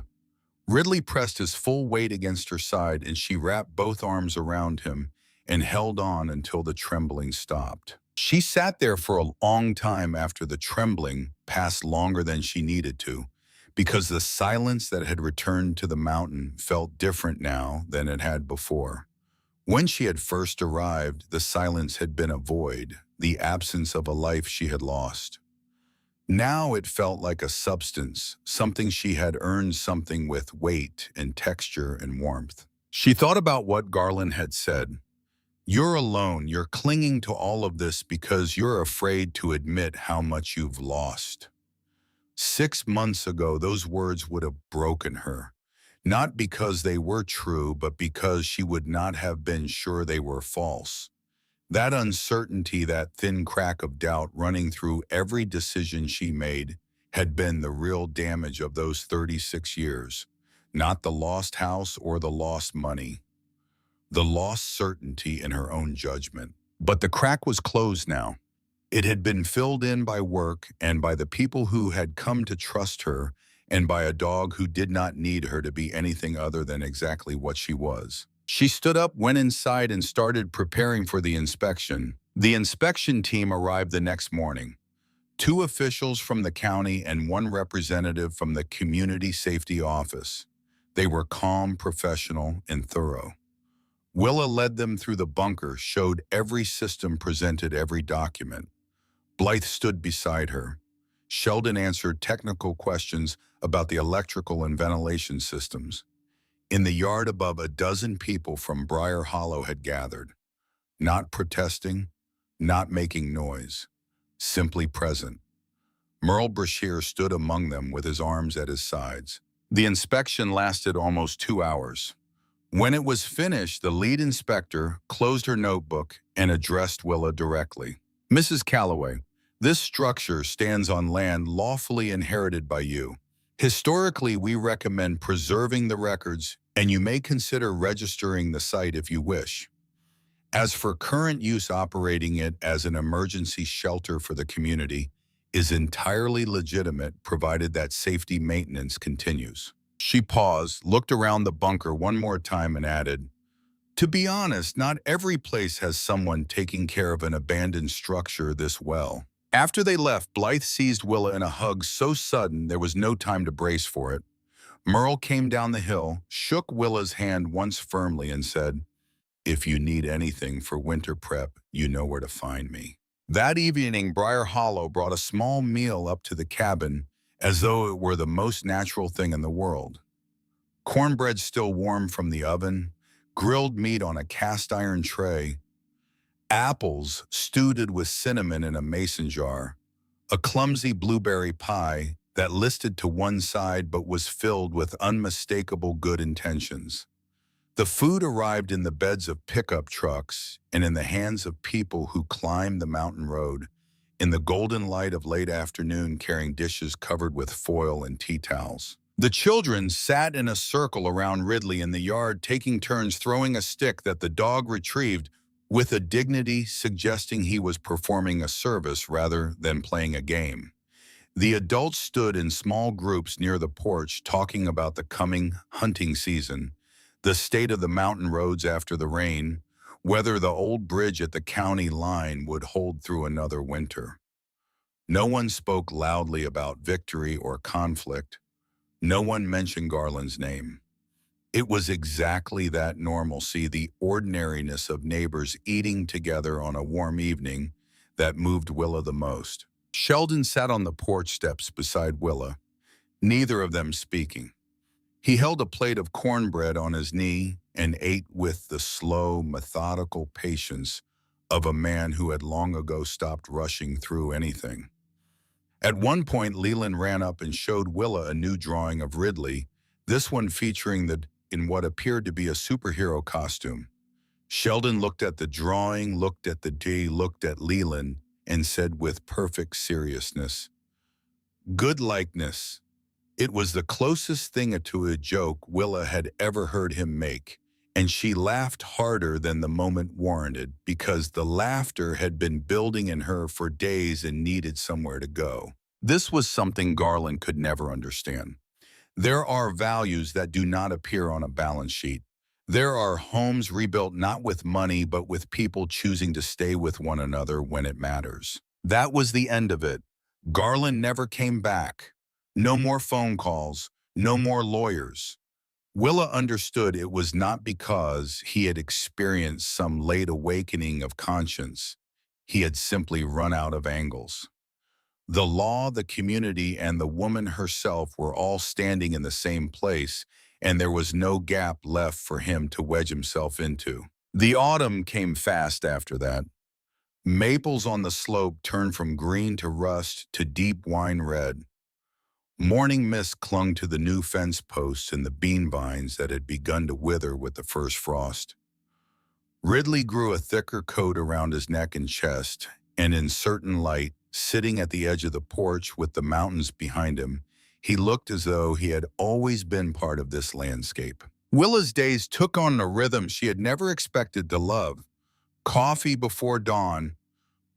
S1: Ridley pressed his full weight against her side and she wrapped both arms around him and held on until the trembling stopped. She sat there for a long time after the trembling passed longer than she needed to, because the silence that had returned to the mountain felt different now than it had before. When she had first arrived, the silence had been a void, the absence of a life she had lost. Now it felt like a substance, something she had earned, something with weight and texture and warmth. She thought about what Garland had said. You're alone, you're clinging to all of this because you're afraid to admit how much you've lost. 6 months ago, those words would have broken her. Not because they were true, but because she would not have been sure they were false. That uncertainty, that thin crack of doubt running through every decision she made, had been the real damage of those 36 years. Not the lost house or the lost money. The lost certainty in her own judgment. But the crack was closed now. It had been filled in by work and by the people who had come to trust her and by a dog who did not need her to be anything other than exactly what she was. She stood up, went inside, and started preparing for the inspection. The inspection team arrived the next morning. 2 officials from the county and 1 representative from the community safety office. They were calm, professional, and thorough. Willa led them through the bunker, showed every system, presented every document. Blythe stood beside her. Sheldon answered technical questions about the electrical and ventilation systems. In the yard above, a dozen people from Briar Hollow had gathered, not protesting, not making noise, simply present. Merle Brashear stood among them with his arms at his sides. The inspection lasted almost 2 hours. When it was finished, the lead inspector closed her notebook and addressed Willa directly. Mrs. Calloway, this structure stands on land lawfully inherited by you. Historically, we recommend preserving the records, and you may consider registering the site if you wish. As for current use, operating it as an emergency shelter for the community is entirely legitimate, provided that safety maintenance continues. She paused, looked around the bunker one more time and added, to be honest, not every place has someone taking care of an abandoned structure this well. After they left, Blythe seized Willa in a hug so sudden there was no time to brace for it. Merle came down the hill, shook Willa's hand once firmly and said, if you need anything for winter prep, you know where to find me. That evening, Briar Hollow brought a small meal up to the cabin as though it were the most natural thing in the world. Cornbread still warm from the oven, grilled meat on a cast-iron tray, apples stewed with cinnamon in a mason jar, a clumsy blueberry pie that listed to one side but was filled with unmistakable good intentions. The food arrived in the beds of pickup trucks and in the hands of people who climbed the mountain road, in the golden light of late afternoon, carrying dishes covered with foil and tea towels. The children sat in a circle around Ridley in the yard, taking turns throwing a stick that the dog retrieved with a dignity suggesting he was performing a service rather than playing a game. The adults stood in small groups near the porch talking about the coming hunting season, the state of the mountain roads after the rain, whether the old bridge at the county line would hold through another winter. No one spoke loudly about victory or conflict. No one mentioned Garland's name. It was exactly that normalcy, the ordinariness of neighbors eating together on a warm evening, that moved Willa the most. Sheldon sat on the porch steps beside Willa, neither of them speaking. He held a plate of cornbread on his knee and ate with the slow, methodical patience of a man who had long ago stopped rushing through anything. At one point, Leland ran up and showed Willa a new drawing of Ridley, this one featuring in what appeared to be a superhero costume. Sheldon looked at the drawing, looked at the D, looked at Leland, and said with perfect seriousness, "Good likeness." It was the closest thing to a joke Willa had ever heard him make, and she laughed harder than the moment warranted because the laughter had been building in her for days and needed somewhere to go. This was something Garland could never understand. There are values that do not appear on a balance sheet. There are homes rebuilt not with money but with people choosing to stay with one another when it matters. That was the end of it. Garland never came back. No more phone calls, no more lawyers. Willa understood it was not because he had experienced some late awakening of conscience. He had simply run out of angles. The law, the community, and the woman herself were all standing in the same place, and there was no gap left for him to wedge himself into. The autumn came fast after that. Maples on the slope turned from green to rust to deep wine red. Morning mist clung to the new fence posts and the bean vines that had begun to wither with the first frost. Ridley grew a thicker coat around his neck and chest, and in certain light, sitting at the edge of the porch with the mountains behind him, he looked as though he had always been part of this landscape. Willa's days took on a rhythm she had never expected to love. Coffee before dawn,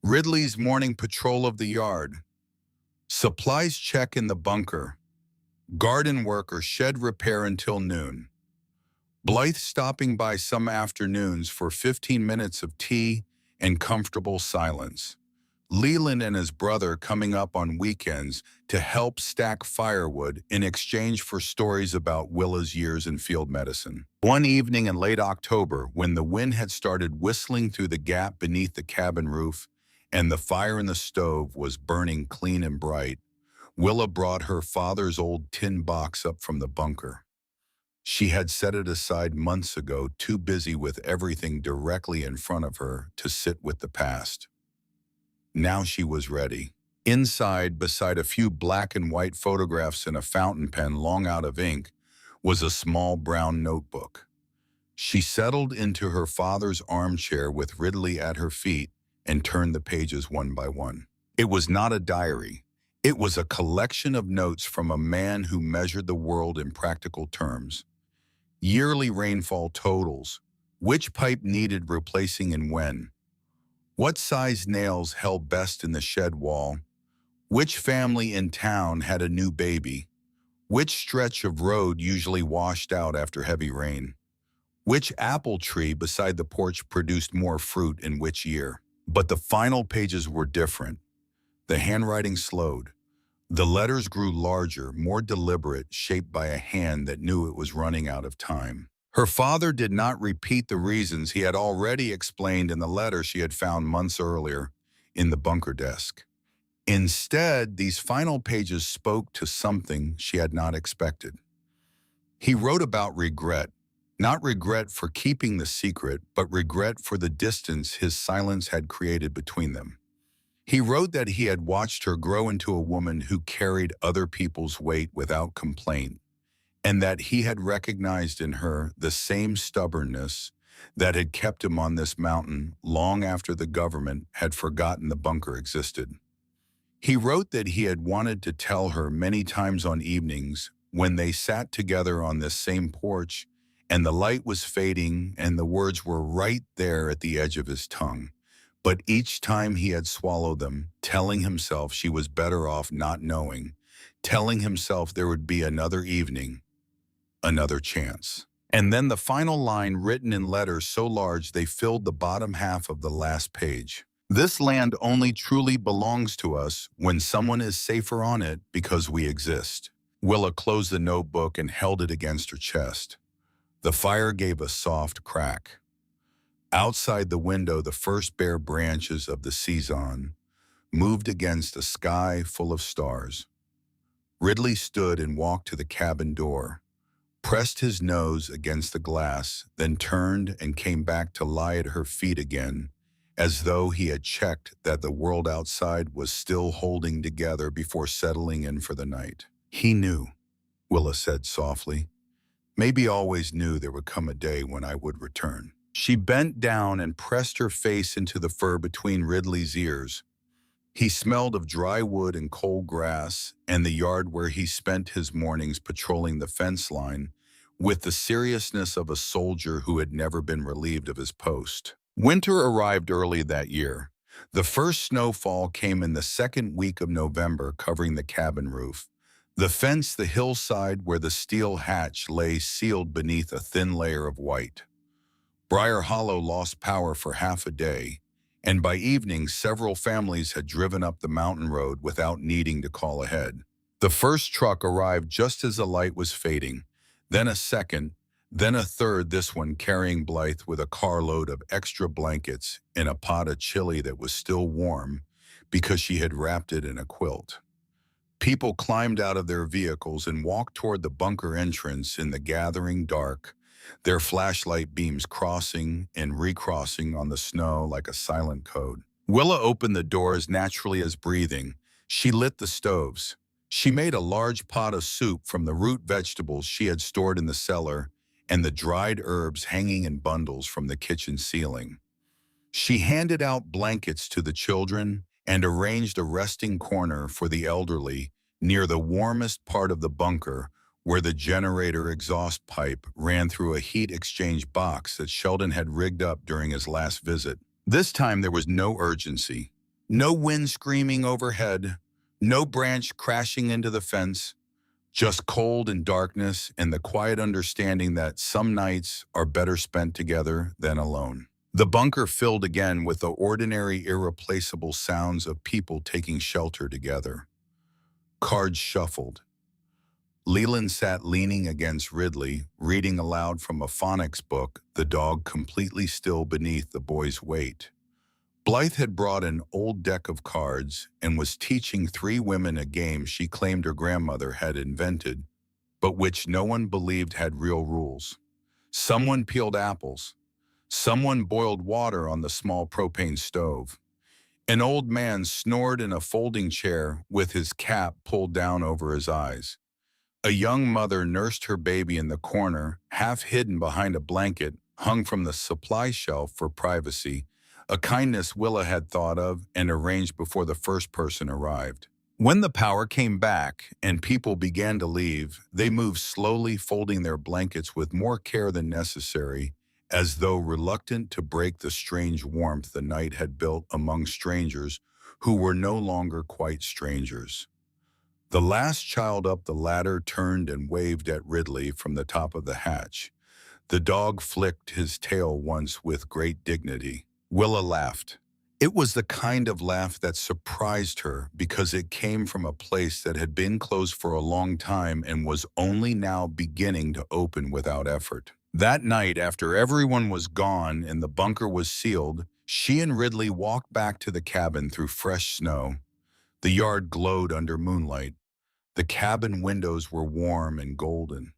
S1: Ridley's morning patrol of the yard, supplies check in the bunker, garden work or shed repair until noon. Blythe stopping by some afternoons for 15 minutes of tea and comfortable silence. Leland and his brother coming up on weekends to help stack firewood in exchange for stories about Willa's years in field medicine. One evening in late October, when the wind had started whistling through the gap beneath the cabin roof and the fire in the stove was burning clean and bright, Willa brought her father's old tin box up from the bunker. She had set it aside months ago, too busy with everything directly in front of her to sit with the past. Now she was ready. Inside, beside a few black and white photographs and a fountain pen long out of ink, was a small brown notebook. She settled into her father's armchair with Ridley at her feet and turned the pages one by one. It was not a diary. It was a collection of notes from a man who measured the world in practical terms. Yearly rainfall totals, which pipe needed replacing and when, what size nails held best in the shed wall, which family in town had a new baby, which stretch of road usually washed out after heavy rain, which apple tree beside the porch produced more fruit in which year. But the final pages were different. The handwriting slowed. The letters grew larger, more deliberate, shaped by a hand that knew it was running out of time. Her father did not repeat the reasons he had already explained in the letter she had found months earlier in the bunker desk. Instead, these final pages spoke to something she had not expected. He wrote about regret, not regret for keeping the secret, but regret for the distance his silence had created between them. He wrote that he had watched her grow into a woman who carried other people's weight without complaint, and that he had recognized in her the same stubbornness that had kept him on this mountain long after the government had forgotten the bunker existed. He wrote that he had wanted to tell her many times on evenings when they sat together on this same porch and the light was fading and the words were right there at the edge of his tongue. But each time he had swallowed them, telling himself she was better off not knowing, telling himself there would be another evening, another chance. And then the final line written in letters so large they filled the bottom half of the last page. This land only truly belongs to us when someone is safer on it because we exist. Willa closed the notebook and held it against her chest. The fire gave a soft crack. Outside the window, the first bare branches of the season moved against a sky full of stars. Ridley stood and walked to the cabin door, pressed his nose against the glass, then turned and came back to lie at her feet again as though he had checked that the world outside was still holding together before settling in for the night. He knew, Willa said softly. Maybe always knew there would come a day when I would return. She bent down and pressed her face into the fur between Ridley's ears. He smelled of dry wood and cold grass and the yard where he spent his mornings patrolling the fence line with the seriousness of a soldier who had never been relieved of his post. Winter arrived early that year. The first snowfall came in the second week of November, covering the cabin roof. The fence, the hillside where the steel hatch lay sealed beneath a thin layer of white. Briar Hollow lost power for half a day, and by evening several families had driven up the mountain road without needing to call ahead. The first truck arrived just as the light was fading, then a second, then a third, this one carrying Blythe with a carload of extra blankets and a pot of chili that was still warm because she had wrapped it in a quilt. People climbed out of their vehicles and walked toward the bunker entrance in the gathering dark, their flashlight beams crossing and recrossing on the snow like a silent code. Willa opened the door as naturally as breathing. She lit the stoves. She made a large pot of soup from the root vegetables she had stored in the cellar and the dried herbs hanging in bundles from the kitchen ceiling. She handed out blankets to the children and arranged a resting corner for the elderly near the warmest part of the bunker where the generator exhaust pipe ran through a heat exchange box that Sheldon had rigged up during his last visit. This time there was no urgency, no wind screaming overhead, no branch crashing into the fence, just cold and darkness and the quiet understanding that some nights are better spent together than alone. The bunker filled again with the ordinary, irreplaceable sounds of people taking shelter together. Cards shuffled. Leland sat leaning against Ridley, reading aloud from a phonics book, the dog completely still beneath the boy's weight. Blythe had brought an old deck of cards and was teaching three women a game she claimed her grandmother had invented, but which no one believed had real rules. Someone peeled apples. Someone boiled water on the small propane stove. An old man snored in a folding chair with his cap pulled down over his eyes. A young mother nursed her baby in the corner, half hidden behind a blanket hung from the supply shelf for privacy, a kindness Willa had thought of and arranged before the first person arrived. When the power came back and people began to leave, they moved slowly, folding their blankets with more care than necessary, as though reluctant to break the strange warmth the night had built among strangers who were no longer quite strangers. The last child up the ladder turned and waved at Ridley from the top of the hatch. The dog flicked his tail once with great dignity. Willa laughed. It was the kind of laugh that surprised her because it came from a place that had been closed for a long time and was only now beginning to open without effort. That night, after everyone was gone and the bunker was sealed, she and Ridley walked back to the cabin through fresh snow. The yard glowed under moonlight. The cabin windows were warm and golden.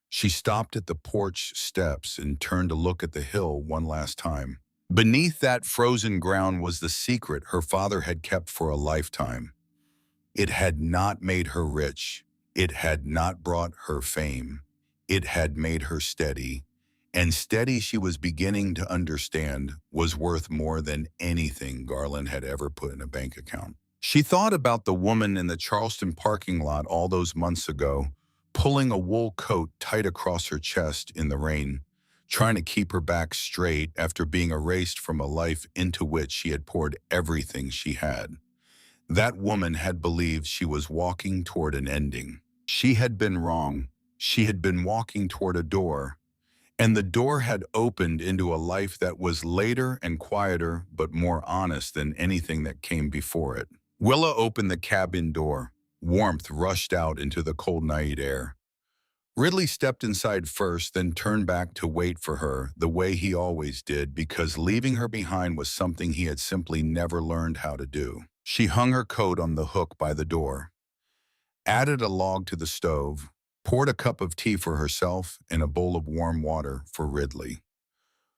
S1: She stopped at the porch steps and turned to look at the hill one last time. Beneath that frozen ground was the secret her father had kept for a lifetime. It had not made her rich. It had not brought her fame. It had made her steady. And steady, she was beginning to understand, was worth more than anything Garland had ever put in a bank account. She thought about the woman in the Charleston parking lot all those months ago, pulling a wool coat tight across her chest in the rain, trying to keep her back straight after being erased from a life into which she had poured everything she had. That woman had believed she was walking toward an ending. She had been wrong. She had been walking toward a door, and the door had opened into a life that was later and quieter but more honest than anything that came before it. Willa opened the cabin door. Warmth rushed out into the cold night air. Ridley stepped inside first, then turned back to wait for her the way he always did, because leaving her behind was something he had simply never learned how to do. She hung her coat on the hook by the door, added a log to the stove, poured a cup of tea for herself and a bowl of warm water for Ridley.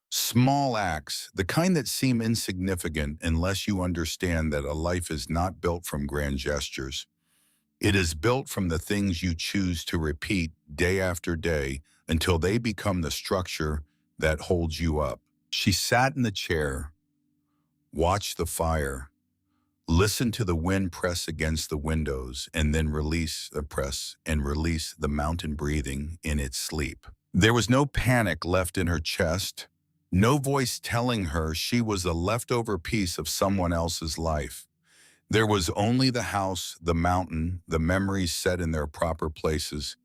S1: Small acts, the kind that seem insignificant unless you understand that a life is not built from grand gestures. It is built from the things you choose to repeat day after day until they become the structure that holds you up. She sat in the chair, watched the fire, listened to the wind press against the windows, and then release the mountain breathing in its sleep. There was no panic left in her chest, no voice telling her she was a leftover piece of someone else's life. There was only the house, the mountain, the memories set in their proper places,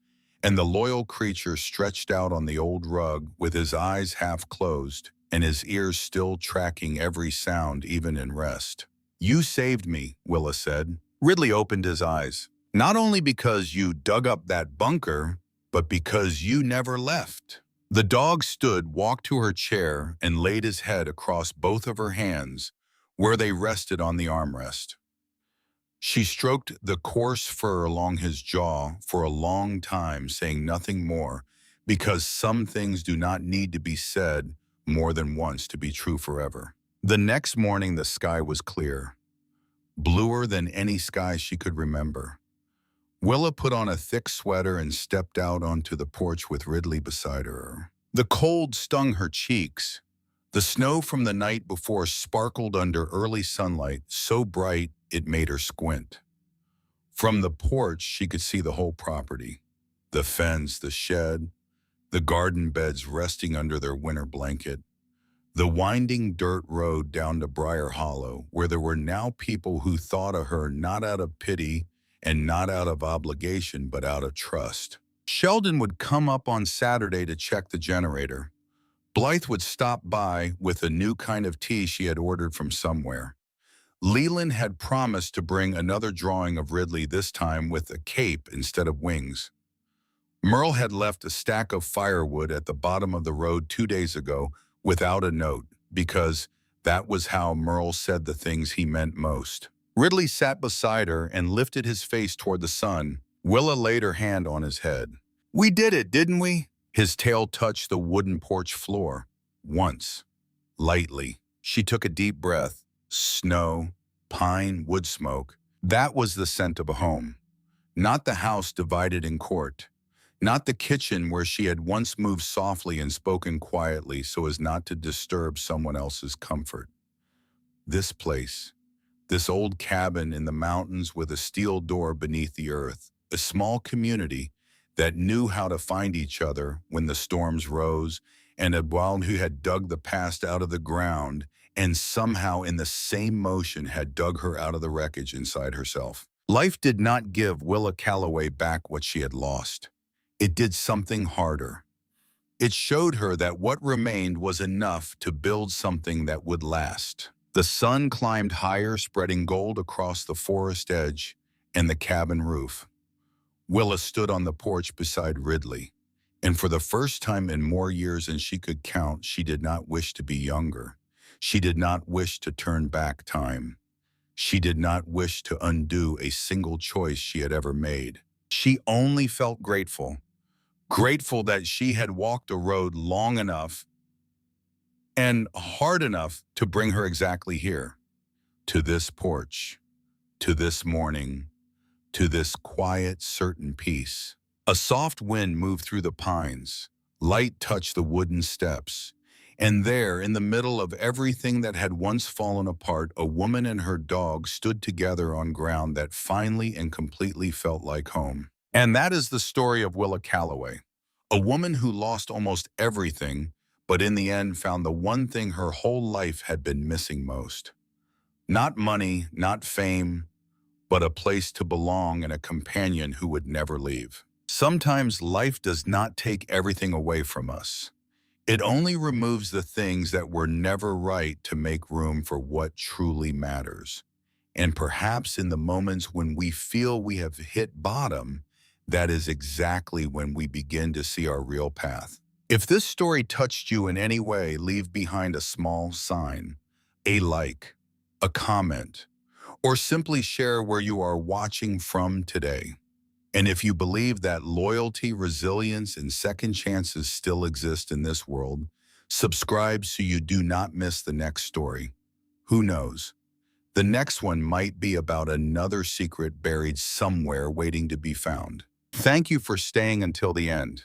S1: and the loyal creature stretched out on the old rug with his eyes half closed and his ears still tracking every sound even in rest. "You saved me," Willa said. Ridley opened his eyes. "Not only because you dug up that bunker, but because you never left." The dog stood, walked to her chair, and laid his head across both of her hands where they rested on the armrest. She stroked the coarse fur along his jaw for a long time, saying nothing more, because some things do not need to be said more than once to be true forever. The next morning the sky was clear, bluer than any sky she could remember. Willa put on a thick sweater and stepped out onto the porch with Ridley beside her. The cold stung her cheeks. The snow from the night before sparkled under early sunlight, so bright it made her squint. From the porch, she could see the whole property. The fence, the shed, the garden beds resting under their winter blanket, the winding dirt road down to Briar Hollow, where there were now people who thought of her not out of pity and not out of obligation, but out of trust. Sheldon would come up on Saturday to check the generator. Blythe would stop by with a new kind of tea she had ordered from somewhere. Leland had promised to bring another drawing of Ridley, this time with a cape instead of wings. Merle had left a stack of firewood at the bottom of the road 2 days ago without a note, because that was how Merle said the things he meant most. Ridley sat beside her and lifted his face toward the sun. Willa laid her hand on his head. "We did it, didn't we?" His tail touched the wooden porch floor. Once. Lightly. She took a deep breath. Snow, pine, wood smoke. That was the scent of a home. Not the house divided in court. Not the kitchen where she had once moved softly and spoken quietly so as not to disturb someone else's comfort. This place. This old cabin in the mountains with a steel door beneath the earth. A small community that knew how to find each other when the storms rose, and a one who had dug the past out of the ground and somehow in the same motion had dug her out of the wreckage inside herself. Life did not give Willa Calloway back what she had lost. It did something harder. It showed her that what remained was enough to build something that would last. The sun climbed higher, spreading gold across the forest edge and the cabin roof. Willa stood on the porch beside Ridley, and for the first time in more years than she could count, she did not wish to be younger. She did not wish to turn back time. She did not wish to undo a single choice she had ever made. She only felt grateful. Grateful that she had walked a road long enough and hard enough to bring her exactly here, to this porch, to this morning, to this quiet, certain peace. A soft wind moved through the pines. Light touched the wooden steps. And there, in the middle of everything that had once fallen apart, a woman and her dog stood together on ground that finally and completely felt like home. And that is the story of Willa Calloway, a woman who lost almost everything, but in the end found the one thing her whole life had been missing most. Not money, not fame, but a place to belong and a companion who would never leave. Sometimes life does not take everything away from us. It only removes the things that were never right to make room for what truly matters. And perhaps in the moments when we feel we have hit bottom, that is exactly when we begin to see our real path. If this story touched you in any way, leave behind a small sign, a like, a comment, or simply share where you are watching from today. And if you believe that loyalty, resilience, and second chances still exist in this world, Subscribe so you do not miss the next story. Who knows? The next one might be about another secret buried somewhere waiting to be found. Thank you for staying until the end.